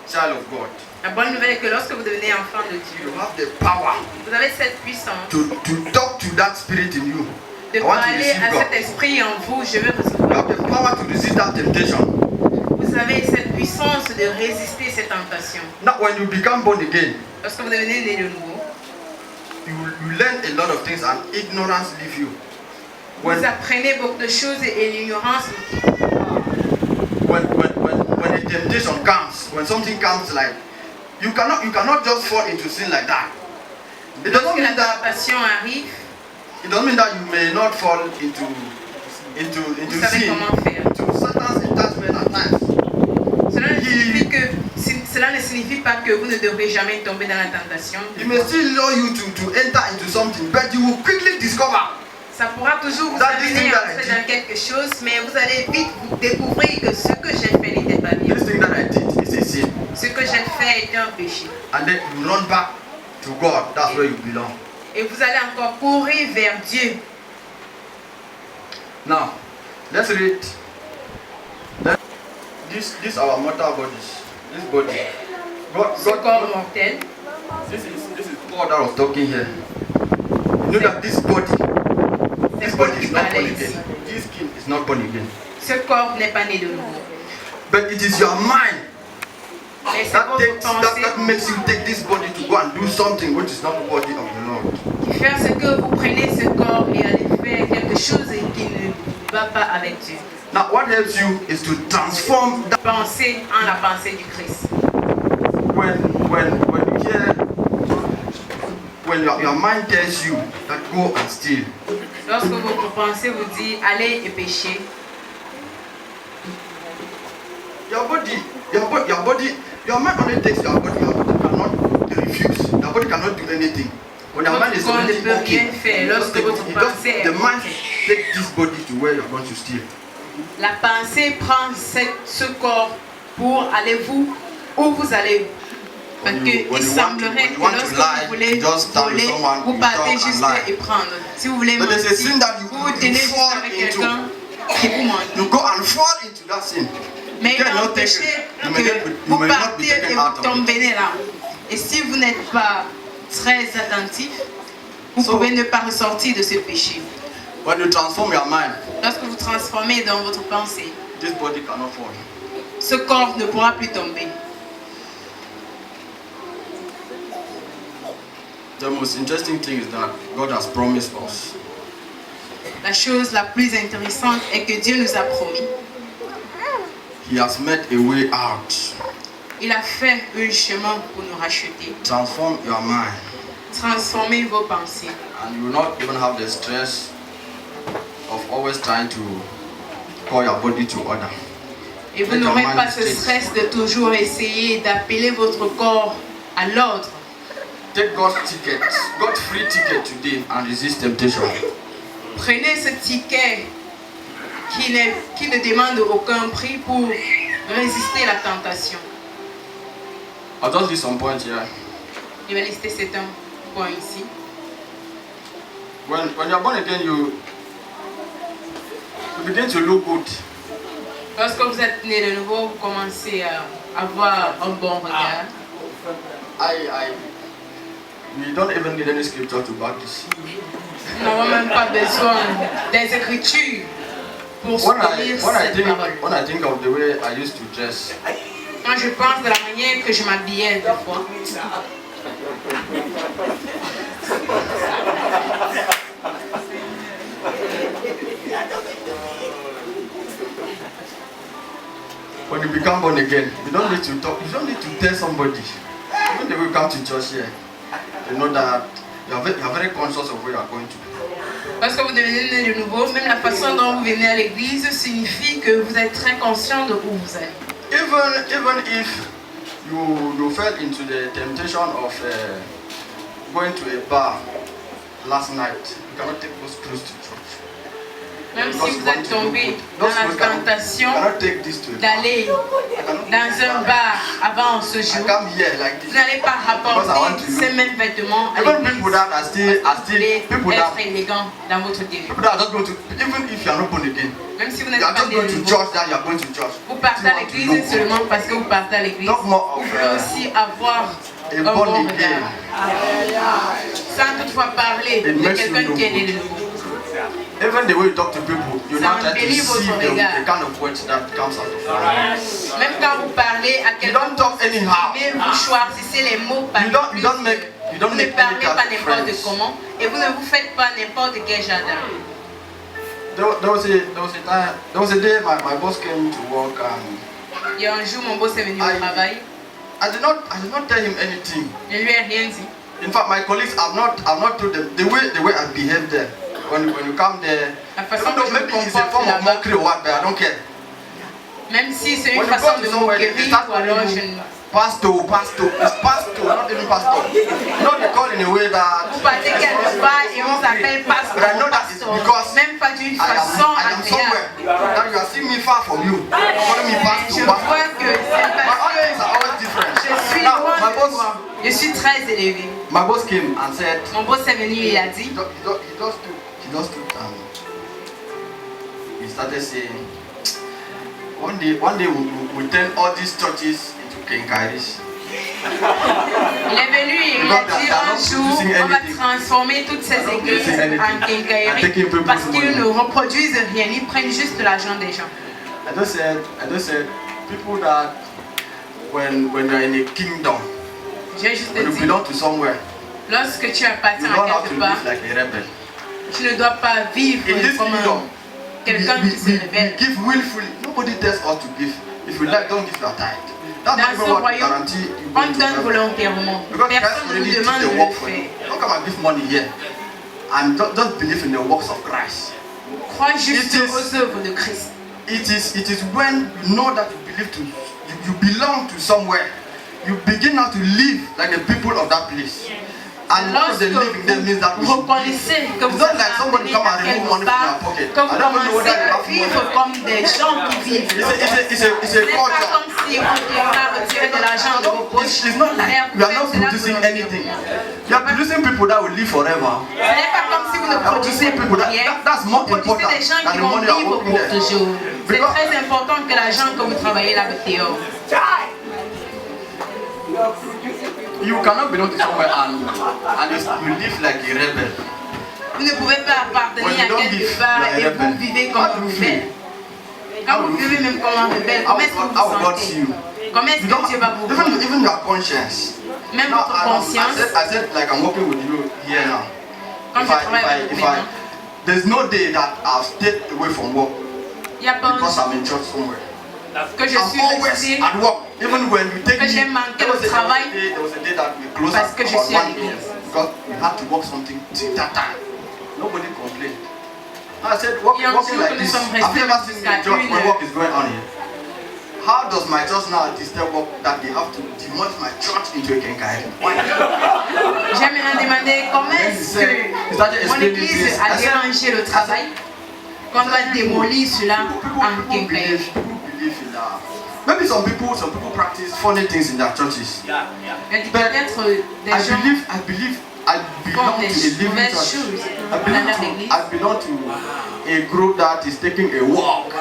child of God, la bonne nouvelle est que lorsque vous devenez enfant de Dieu, you have the power vous avez cette puissance to talk to that spirit in you. De parler à cet esprit en vous, je veux recevoir. You have the power to resist that temptation. Vous avez cette puissance de résister cette tentation. Now when you become born again, lorsque vous devenez né de nouveau, you learn a lot of things and ignorance leaves you. Vous apprenez beaucoup de choses et l'ignorance vous quitte. When a temptation comes, when something comes like you cannot just fall into sin like that. It doesn't mean that passion arrive. It doesn't mean that you may not fall into sin, into Satan's attachment at times. Cela ne signifie pas que vous ne devrez jamais tomber dans la tentation. He may still lure you to enter into something, but you will quickly discover. Ça pourra toujours vous amener à entrer dans quelque chose, mais vous allez vite vous découvrir que ce que j'ai fait n'était pas bien. Ce que j'ai fait était un péché. And then you run back to God. That's where you belong. Et vous allez encore courir vers Dieu. Now, let's read. This our mortal bodies. This body. Ce corps mortel. This is Paul that was talking here. You know that this body is not born again. This skin is not born again. Ce corps n'est pas né de nouveau. But it is your mind that makes you take this body to go and do something which is not the body of the Lord. Qui fait ce que vous prenez ce corps et allez faire quelque chose qui ne va pas avec Dieu. Now, what helps you is to transform that. Penser en la pensée du Christ. When your mind tells you that go and steal. Lorsque votre pensée vous dit allez et péchez. Your mind only takes your body. Your body cannot refuse. Your body cannot do anything. When your mind is already okay, the mind takes this body to where you're going to steal. La pensée prend ce corps pour aller où vous allez. Parce qu'il semblerait que lorsque vous voulez voler, vous partez juste et prendre. Si vous voulez mentir, vous tenez juste avec quelqu'un qui vous ment. You go and fall into that sin. Mais il a empêché que vous partiez et vous tombez là. Et si vous n'êtes pas très attentif, vous pouvez ne pas ressortir de ce péché. When you transform your mind, lorsque vous transformez dans votre pensée, this body cannot fall. Ce corps ne pourra plus tomber. The most interesting thing is that God has promised us. La chose la plus intéressante est que Dieu nous a promis. He has made a way out. Il a fait un chemin pour nous racheter. Transform your mind. Transformez vos pensées. And you will not even have the stress of always trying to call your body to order. Et vous n'aurez pas ce stress de toujours essayer d'appeler votre corps à l'ordre. Take God's ticket, God's free ticket today and resist temptation. Prenez ce ticket qui ne demande aucun prix pour résister à la tentation. I'll just list some points here. Je vais lister certains points ici. When you're born again, you begin to look good. Lorsque vous êtes né de nouveau, vous commencez à avoir un bon regard. We don't even need any scripture to back this. Nous n'avons même pas besoin des écritures pour soutenir cette parole. When I think of the way I used to dress, quand je pense de la manière que je m'habillais des fois, when you become born again, you don't need to talk. You don't need to tell somebody. When they will come to church here, you know that you are very conscious of where you are going to. Parce que vous devenez né de nouveau, même la façon dont vous venez à l'église signifie que vous êtes très conscient de où vous allez. Even if you fell into the temptation of going to a bar last night, you cannot take those clothes to church. Même si vous êtes tombé dans la tentation d'aller dans un bar avant ce jour, vous n'allez pas rapporter ces mêmes vêtements à l'église. Vous voulez être élégant dans votre début. Même si vous n'êtes pas né de nouveau, vous partez à l'église seulement parce que vous partez à l'église. Vous pouvez aussi avoir un bon regard. Sans toutefois parler de quelqu'un qui est né de nouveau. Even the way you talk to people, you not try to see the kind of words that comes out of your mouth. Même quand vous parlez à quelqu'un, you don't talk anyhow. Vous choisissez les mots par you don't make vous ne parlez pas n'importe comment et vous ne vous faites pas n'importe quel jardin. There was a day my boss came to work and il y a un jour mon boss est venu au travail. I did not tell him anything. Je lui ai rien dit. In fact, my colleagues have not told them the way I behave there. When you come there, even though maybe it's a form of mockery or what, but I don't care. Même si c'est une façon de moquerie ou alors Pastor. It's pastor, not even pastor. Not they call in a way that. Vous partez quelque part et on s'appelle pastor. But I know that it's because même pas d'une façon agréable. That you are seeing me far from you. Calling me pastor. Je vois que c'est parce que je suis loin de toi. Je suis très élevé. My boss came and said. Mon boss est venu et il a dit. He started saying, one day we'll turn all these churches into kenkairis. Il est venu et il a dit un jour on va transformer toutes ces églises en kenkairis parce qu'ils ne reproduisent rien, ils prennent juste l'argent des gens. I just said people that when they're in a kingdom, when you belong to somewhere, lorsque tu appartiens à quelque part, like a rebel. Tu ne dois pas vivre comme quelqu'un qui se rebelle. Give willfully. Nobody tells us to give. If you like, don't give your tithe. That's not even what guarantee you on donne volontairement. Personne ne nous demande de le faire. Don't come and give money here. And don't believe in the works of Christ. Crois juste aux œuvres de Christ. It is when you know that you belong to somewhere, you begin now to live like the people of that place. And once they living there means that we should give. It's not like somebody come and remove money from your pocket. I don't know whether you have money. Comme des gens qui vivent. It's a culture. Comme si on va retirer de l'argent de vos poches. It's not like you are not producing anything. You are producing people that will live forever. Ce n'est pas comme si vous ne produisez rien. That's more Vous important producez des gens than qui the vont money you are vivre working pour there. toujours. C'est très important que l'argent que vous travaillez là dehors. You cannot belong to somewhere and you live like a rebel. Vous ne pouvez pas appartenir à quelque part et vous vivez comme un rebelle. Quand vous vivez même comme un rebelle, comment est-ce que vous vous sentez? Comment est-ce que Dieu va vous voir? Even your conscience. Même votre conscience. I said like I'm working with you here now. Quand je travaille avec vous maintenant. There's no day that I've stayed away from work because I'm in church somewhere. Que je suis always at work, even when you take que j'ai manqué le travail there was a day that we closed parce que je suis à l'église. because we had to work something till that time. Nobody complained. I said working like this. Have you ever seen a church when work is going on here? How does my church now disturb work that they have to demolish my church into a kenkari? Why? J'ai maintenant demandé comment est-ce que mon église a dérangé le travail qu'on doit démolir cela en kenkari. Maybe some people practice funny things in their churches. But I believe I belong to a living church. I belong to a group that is taking a walk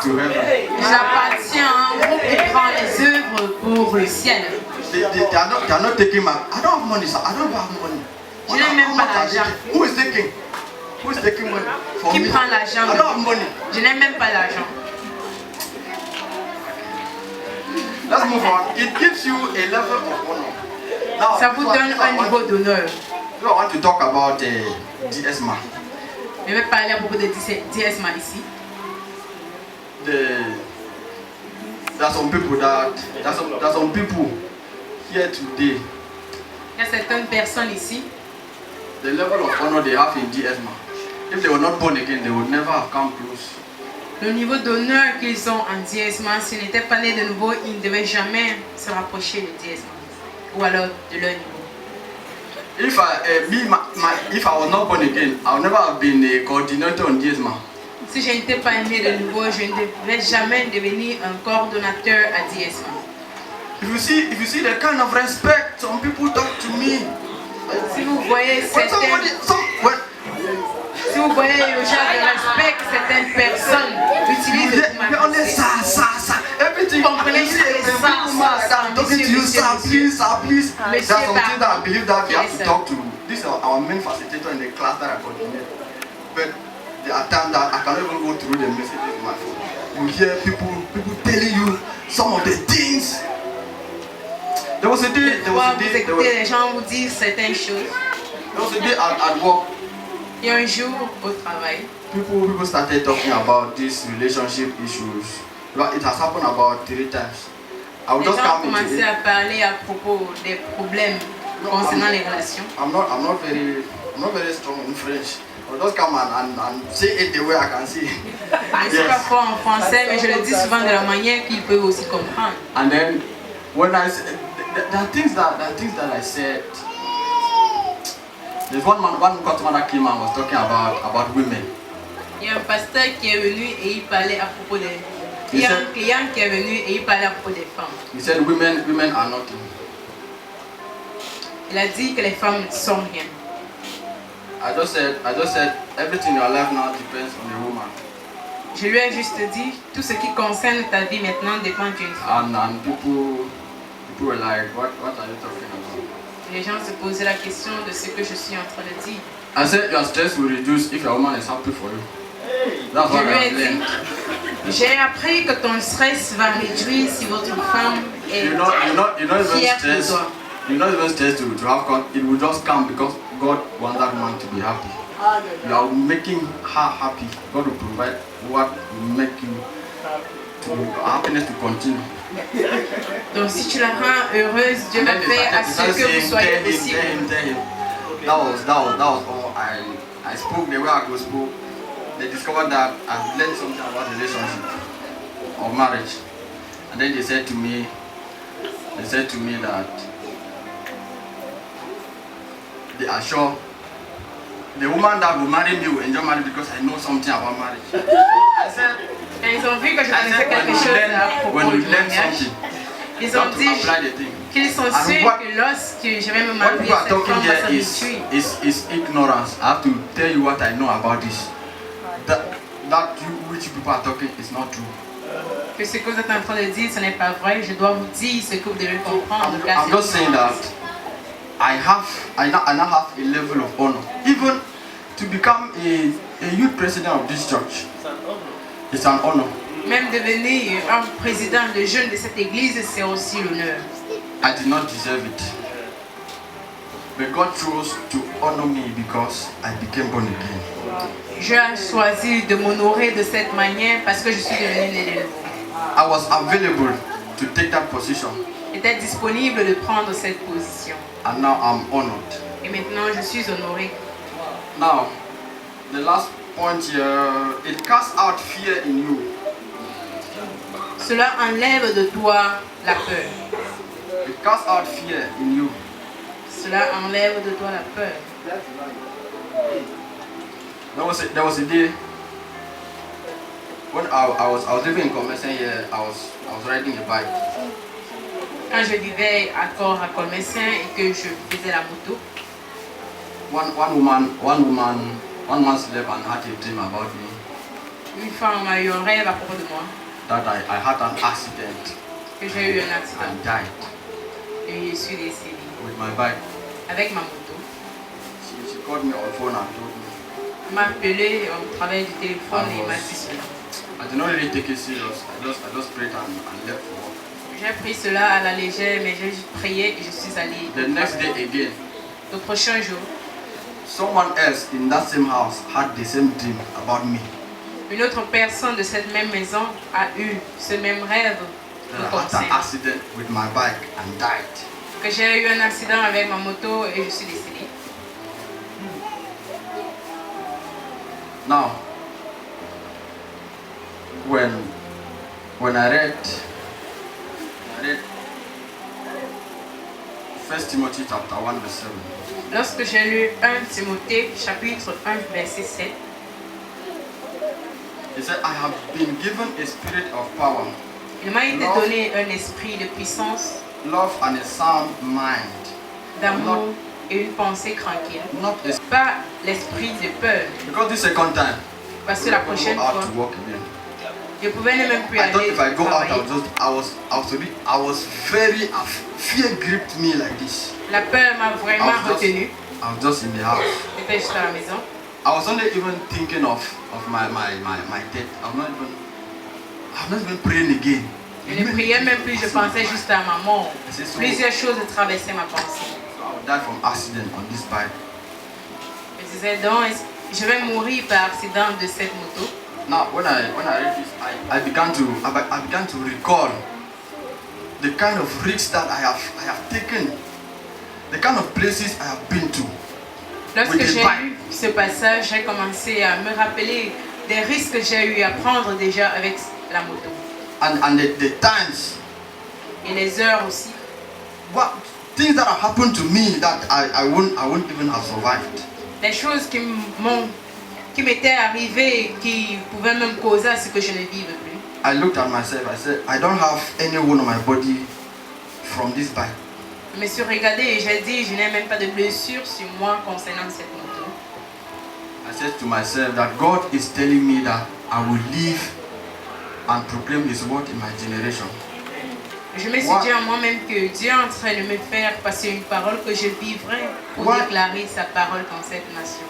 to heaven. J'appartiens à un groupe qui prend les œuvres pour le ciel. They are not taking my. I don't have money, sir. I don't have money. Je n'ai même pas l'argent. Who is taking? Who is taking money for Qui me? prend l'argent? I don't have money. Je n'ai même pas l'argent. Let's move on. It gives you a level of honor. Now, ça vous donne un niveau d'honneur. I want to talk about DSMA. Je vais parler à propos de DSMA ici. There are some people here today. Il y a certaines personnes ici. The level of honor they have in DSMA. If they were not born again, they would never have come close. Le niveau d'honneur qu'ils ont en DSMA, s'ils n'étaient pas nés de nouveau, ils ne devaient jamais se rapprocher de DSMA. Ou alors de leur niveau. If I was not born again, I would never have been a coordinator on DSMA. Si je n'étais pas né de nouveau, je ne devais jamais devenir un coordonnateur à DSMA. If you see the kind of respect some people talk to me. Si vous voyez si vous voyez le genre de respect que certaines personnes utilisent pour everything. Comprenez Please. There's something that I believe that we have to talk to. This is our main facilitator in the class that I coordinate. But there are times that I cannot even go through the messages in my phone. You hear people telling you some of the things. There was a day les gens vous disent certaines choses. There was a day at work. Il y a un jour au travail. People started talking about these relationship issues. It has happened about 3 times. I will Les just gens come commencé into à parler à propos des problèmes concernant les relations. I'm not very strong in French. I will just come and say it the way I can see. Je ne suis pas fort en français, mais je le dis souvent de la manière qu'il peut aussi comprendre. And then when I said, there are things that I said. There's one customer that came and was talking about women. Il y a un pasteur qui est venu et il parlait à propos des. Il y a un client qui est venu et il parlait à propos des femmes. He said women are nothing. Il a dit que les femmes ne sont rien. I just said everything in your life now depends on the woman. Je lui ai juste dit tout ce qui concerne ta vie maintenant dépend d'une femme. And people were like, what are you talking about? Les gens se posaient la question de ce que je suis en train de dire. I said your stress will reduce if your woman is happy for you. That's what I learned. J'ai appris que ton stress va réduire si votre femme est fière de toi. You're not even stressed to have fun. It will just come because God wants that woman to be happy. You are making her happy. God will provide what will make you happiness to continue. Donc si tu la rends heureuse, Dieu va faire à ce que vous soyez aussi. That was all I spoke the way I was spoke. They discovered that I've learned something about relationship or marriage. And then they said to me that they are sure the woman that will marry me will enjoy marriage because I know something about marriage. I said, ils ont vu que je connaissais quelque chose à propos du mariage. Ils ont dit qu'ils sont sûrs que lorsque je vais me marier, cette femme va s'habituer. Is ignorance. I have to tell you what I know about this. That which people are talking is not true. Que ce que vous êtes en train de dire, ce n'est pas vrai. Je dois vous dire ce que vous devez comprendre. I'm just saying that I now have a level of honor. Even to become a youth president of this church, it's an honor. Même devenir un président de jeunes de cette église, c'est aussi l'honneur. I did not deserve it. But God chose to honor me because I became born again. Dieu a choisi de m'honorer de cette manière parce que je suis devenu né de nouveau. I was available to take that position. J'étais disponible de prendre cette position. And now I'm honored. Et maintenant je suis honoré. Now, the last point here, it casts out fear in you. Cela enlève de toi la peur. It casts out fear in you. Cela enlève de toi la peur. There was a day when I was living in Commerçant here. I was riding a bike. Quand je vivais encore à Commerçant et que je faisais la moto. One man slept and had a dream about me. Une femme a eu un rêve à propos de moi. That I had an accident. Que j'ai eu un accident. And died. Et je suis décédé. With my bike. Avec ma moto. She called me on phone and told me. Elle m'a appelé au travers du téléphone et m'a dit cela. I did not really take it serious. I just prayed and left for work. J'ai pris cela à la légère, mais j'ai prié et je suis allé. The next day again. Le prochain jour. Someone else in that same house had the same dream about me. Une autre personne de cette même maison a eu ce même rêve. I had an accident with my bike and died. Que j'ai eu un accident avec ma moto et je suis décédé. Now, when I read 1 Timothy chapter 1 verse 7. Lorsque j'ai lu 1 Timothée chapitre 1 verset 7. He said, I have been given a spirit of power. Il m'a été donné un esprit de puissance, love and a sound mind, d'amour et une pensée tranquille. Pas l'esprit de peur. Because the second time, parce que la prochaine fois, je pouvais ne même plus aller. I thought if I go out, I was very fear gripped me like this. La peur m'a vraiment retenu. I was just in the house. J'étais juste à la maison. I was only even thinking of my death. I'm not even praying again. Je ne priais même plus, je pensais juste à ma mort. Plusieurs choses traversaient ma pensée. So I would die from accident on this bike. Je disais donc, je vais mourir par accident de cette moto. Now, when I read this, I began to recall the kind of risks that I have taken, the kind of places I have been to. Lorsque j'ai lu ce passage, j'ai commencé à me rappeler des risques que j'ai eu à prendre déjà avec la moto. And the times Et les heures aussi. What things that have happened to me that I wouldn't even have survived. Les choses qui m'étaient arrivées et qui pouvaient même causer à ce que je ne vive plus. I looked at myself, I said, I don't have any wound on my body from this bike. Je me suis regardé et j'ai dit, je n'ai même pas de blessure sur moi concernant cette moto. I said to myself that God is telling me that I will live and proclaim His word in my generation. Je me suis dit à moi-même que Dieu est en train de me faire passer une parole que je vivrai pour déclarer sa parole dans cette nation.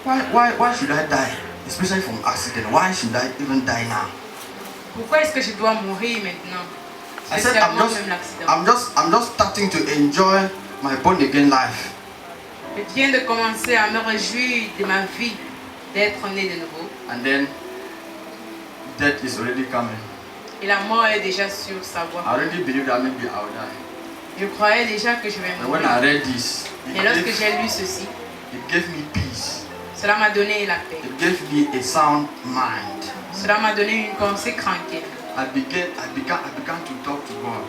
Why should I die? Especially from accident. Why should I even die now? Pourquoi est-ce que je dois mourir maintenant? I said I'm just starting to enjoy my born again life. Je viens de commencer à me réjouir de ma vie d'être né de nouveau. And then death is already coming. Et la mort est déjà sur sa voie. I already believe that maybe I will die. Je croyais déjà que je vais mourir. When I read this, et lorsque j'ai lu ceci, it gave me peace. Cela m'a donné la paix. It gave me a sound mind. Cela m'a donné une pensée tranquille. I began to talk to God.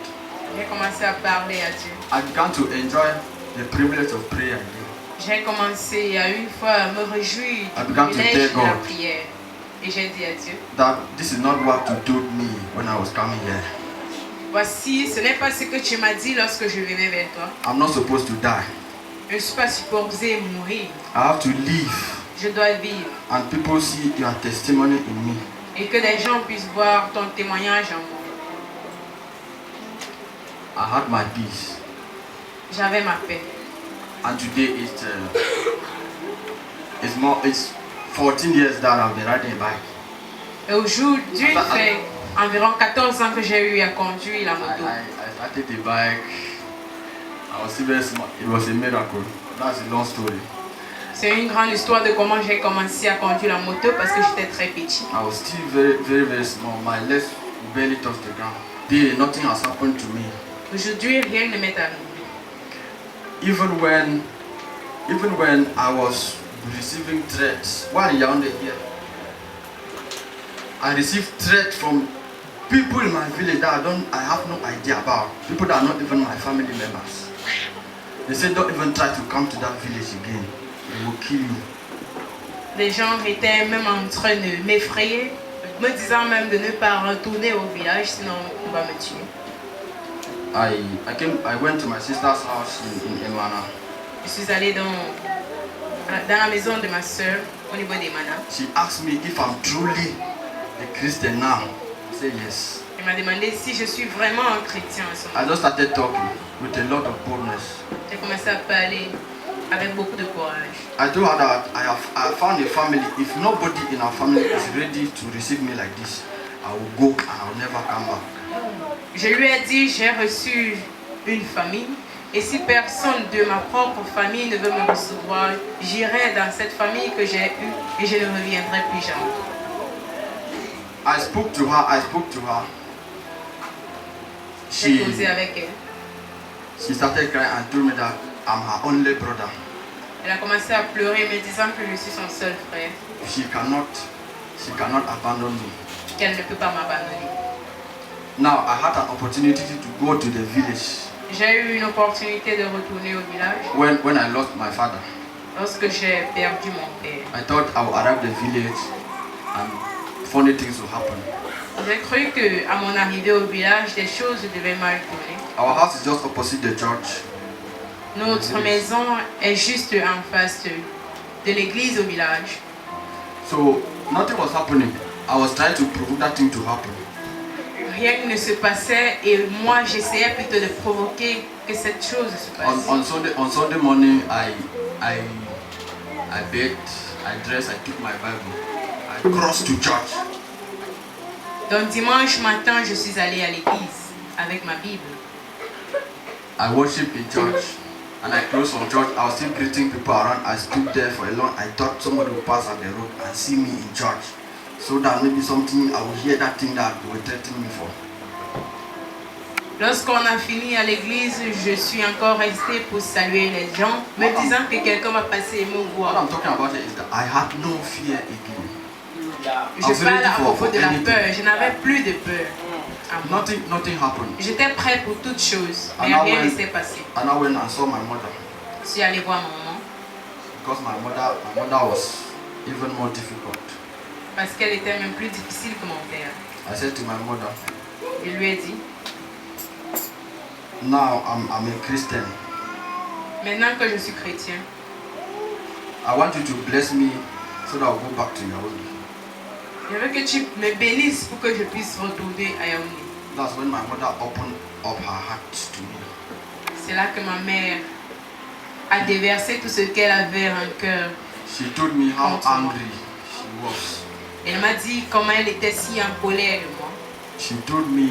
J'ai commencé à parler à Dieu. I began to enjoy the privilege of prayer. J'ai commencé à une fois à me réjouir du privilège de la prière. Et j'ai dit à Dieu, that this is not what you told me when I was coming here. Voici, ce n'est pas ce que tu m'as dit lorsque je venais vers toi. I'm not supposed to die. Je ne suis pas supposé mourir. I have to live. Je dois vivre. And people see your testimony in me. Et que les gens puissent voir ton témoignage en moi. I had my peace. J'avais ma paix. And today it's 14 years that I've been riding a bike. Et aujourd'hui, fait environ 14 ans que j'ai eu à conduire la moto. I started the bike. I was still very small. It was a miracle. That's a long story. C'est une grande histoire de comment j'ai commencé à conduire la moto parce que j'étais très petit. I was still very small. My legs barely touched the ground. There, nothing has happened to me. Aujourd'hui, rien ne m'est arrivé. Even when I was receiving threats while Yaoundé here, I received threats from people in my village that I have no idea about. People that are not even my family members. They said, don't even try to come to that village again. They will kill you. Les gens étaient même en train de m'effrayer, me disant même de ne pas retourner au village, sinon on va me tuer. I went to my sister's house in Emana. Je suis allé dans la maison de ma soeur au niveau d'Emana. She asked me if I'm truly a Christian now. I said yes. Elle m'a demandé si je suis vraiment un chrétien à ce moment. I just started talking with a lot of boldness. J'ai commencé à parler avec beaucoup de courage. I told her that I found a family. If nobody in our family is ready to receive me like this, I will go and I will never come back. Je lui ai dit, j'ai reçu une famille et si personne de ma propre famille ne veut me recevoir, j'irai dans cette famille que j'ai eue et je ne reviendrai plus jamais. I spoke to her. J'ai causé avec elle. She started crying and told me that I'm her only brother. Elle a commencé à pleurer me disant que je suis son seul frère. She cannot abandon me. Qu'elle ne peut pas m'abandonner. Now I had an opportunity to go to the village. J'ai eu une opportunité de retourner au village. When I lost my father. Lorsque j'ai perdu mon père. I thought I would arrive at the village and funny things will happen. J'ai cru que à mon arrivée au village, des choses devaient mal tourner. Our house is just opposite the church. Notre maison est juste en face de l'église au village. So nothing was happening. I was trying to provoke that thing to happen. Rien ne se passait et moi j'essayais plutôt de provoquer que cette chose se passe. On Sunday morning, I bathed, I dressed, I took my Bible, I crossed to church. Donc dimanche matin, je suis allé à l'église avec ma Bible. I worship in church and I closed from church. I was still greeting people around. I stood there for a long. I thought somebody would pass at the road and see me in church. So that maybe something, I will hear that thing that they were threatening me for. Lorsqu'on a fini à l'église, je suis encore resté pour saluer les gens, me disant que quelqu'un va passer et me voir. What I'm talking about is that I had no fear again. Je parle à propos de la peur, je n'avais plus de peur. à moi. Nothing happened. J'étais prêt pour toutes choses, mais rien ne s'est passé. And I went and saw my mother. Je suis allé voir ma maman. Because my mother was even more difficult. Parce qu'elle était même plus difficile que mon père. I said to my mother, Je lui ai dit, now I'm a Christian. maintenant que je suis chrétien, I want you to bless me so that I'll go back to Yaoundé. Je veux que tu me bénisses pour que je puisse retourner à Yaoundé. That's when my mother opened up her heart to me. C'est là que ma mère a déversé tout ce qu'elle avait en cœur. She told me how angry she was. Elle m'a dit comment elle était si en colère de moi. She told me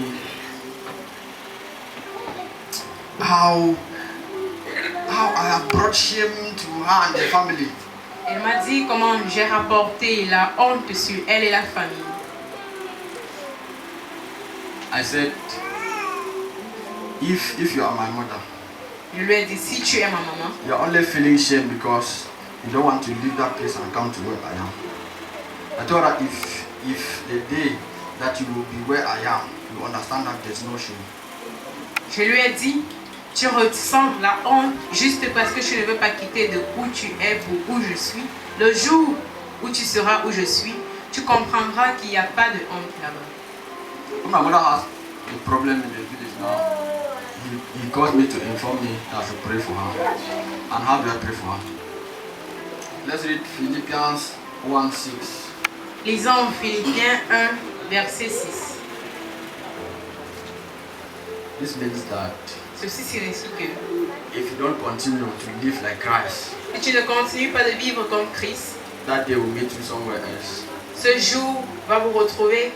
how I have brought shame to her and the family. Elle m'a dit comment j'ai rapporté la honte sur elle et la famille. I said, if you are my mother, je lui ai dit, si tu es ma maman, you're only feeling shame because you don't want to leave that place and come to where I am. I told her if the day that you will be where I am, you understand that there's no shame. Je lui ai dit, tu ressens la honte juste parce que je ne veux pas quitter de où tu es pour où je suis. Le jour où tu seras où je suis, tu comprendras qu'il n'y a pas de honte là-bas. My mother has a problem in the village now. He called me to inform me that I should pray for her. And how do I pray for her? Let's read Philippians 1:6. Lisons Philippiens 1, verset 6. This means that ceci signifie que if you don't continue to live like Christ, si tu ne continues pas de vivre comme Christ, that day will meet you somewhere else. Ce jour va vous retrouver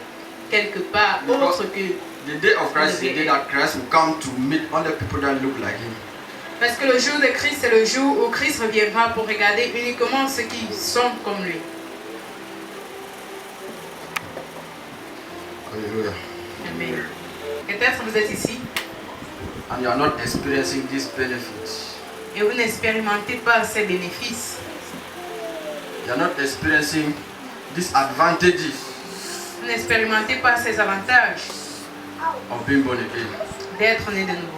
quelque part autre que the day of Christ is the day that Christ will come to meet other people that look like him. Parce que le jour de Christ, c'est le jour où Christ reviendra pour regarder uniquement ceux qui sont comme lui. Alléluia. Amen. Peut-être vous êtes ici. And you are not experiencing these benefits. Et vous n'expérimentez pas ces bénéfices. You are not experiencing these advantages. Vous n'expérimentez pas ces avantages. Of being born again. D'être né de nouveau.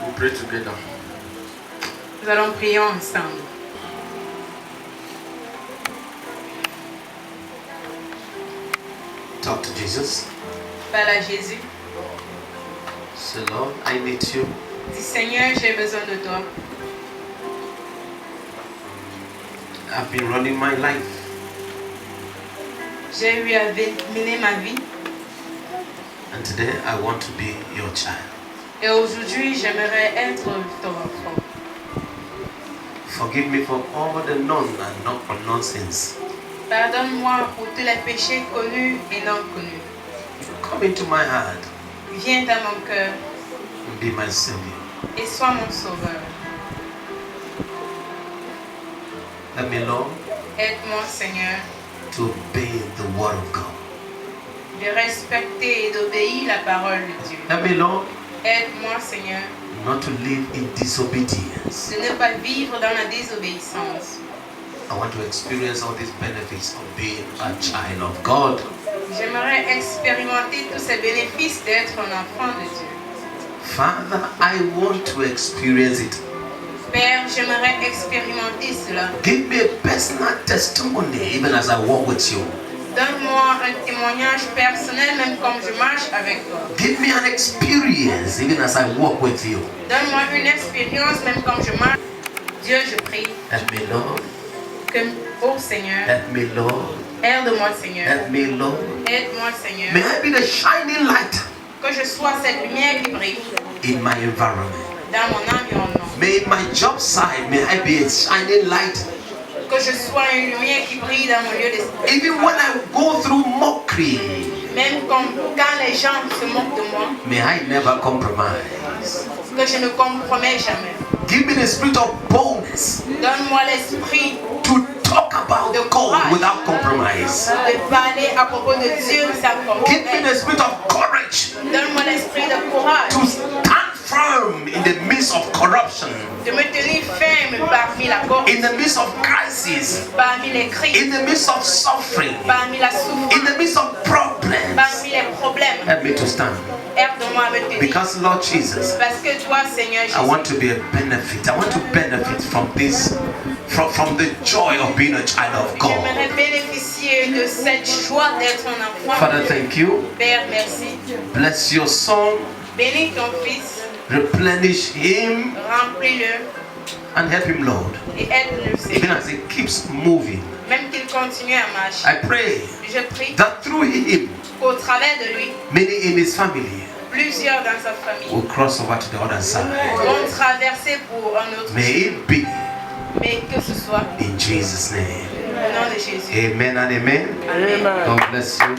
We'll pray together. Nous allons prier ensemble. Talk to Jesus. Parle à Jésus. Say, Lord, I need you. Dis, Seigneur, j'ai besoin de toi. I've been running my life. J'ai eu à mener ma vie. And today I want to be your child. Et aujourd'hui, j'aimerais être ton enfant. Forgive me for all the known and not unknown sins. Pardonne-moi pour tous les péchés connus et non connus. Come into my heart. Viens dans mon cœur. And be my Savior. Et sois mon sauveur. Let me, Lord, aide-moi, Seigneur, to obey the word of God. De respecter et d'obéir la parole de Dieu. Let me, Lord, aide-moi, Seigneur, not to live in disobedience. De ne pas vivre dans la désobéissance. I want to experience all these benefits of being a child of God. J'aimerais expérimenter tous ces bénéfices d'être un enfant de Dieu. Father, I want to experience it. Père, j'aimerais expérimenter cela. Give me a personal testimony even as I walk with you. Donne-moi un témoignage personnel même comme je marche avec toi. Give me an experience even as I walk with you. Donne-moi une expérience même comme je marche. Dieu, je prie. Help me, Lord. Que, oh Seigneur. Help me, Lord. Aide-moi, Seigneur. Help me, Lord. Aide-moi, Seigneur. May I be the shining light. Que je sois cette lumière qui brille. In my environment. Dans mon environnement. May in my job site, may I be a shining light. Que je sois une lumière qui brille dans mon lieu de travail. Even when I go through mockery. Même quand les gens se moquent de moi. May I never compromise. Que je ne compromets jamais. Give me the spirit of boldness. Donne-moi l'esprit to talk about God without compromise. De parler à propos de Dieu sans compromis. Give me the spirit of courage. Donne-moi l'esprit de courage. To stand firm in the midst of corruption. De me tenir ferme parmi la corruption. In the midst of crisis. Parmi les crises. In the midst of suffering. Parmi la souffrance. In the midst of problems. Parmi les problèmes. Help me to stand. Aide-moi à me tenir. Because Lord Jesus, parce que toi, Seigneur Jésus, I want to be a benefit. I want to benefit from this, from the joy of being a child of God. J'aimerais bénéficier de cette joie d'être un enfant. Father, thank you. Père, merci. Bless your son. Bénis ton fils. Replenish him. Remplis-le. And help him, Lord. Et aide-le, Seigneur. Even as he keeps moving. Même qu'il continue à marcher. I pray. Je prie. That through him. Qu'au travers de lui. Many in his family. Plusieurs dans sa famille. Will cross over to the other side. Vont traverser pour un autre. May it be. Mais que ce soit. In Jesus' name. Au nom de Jésus. Amen and amen. Amen. God bless you.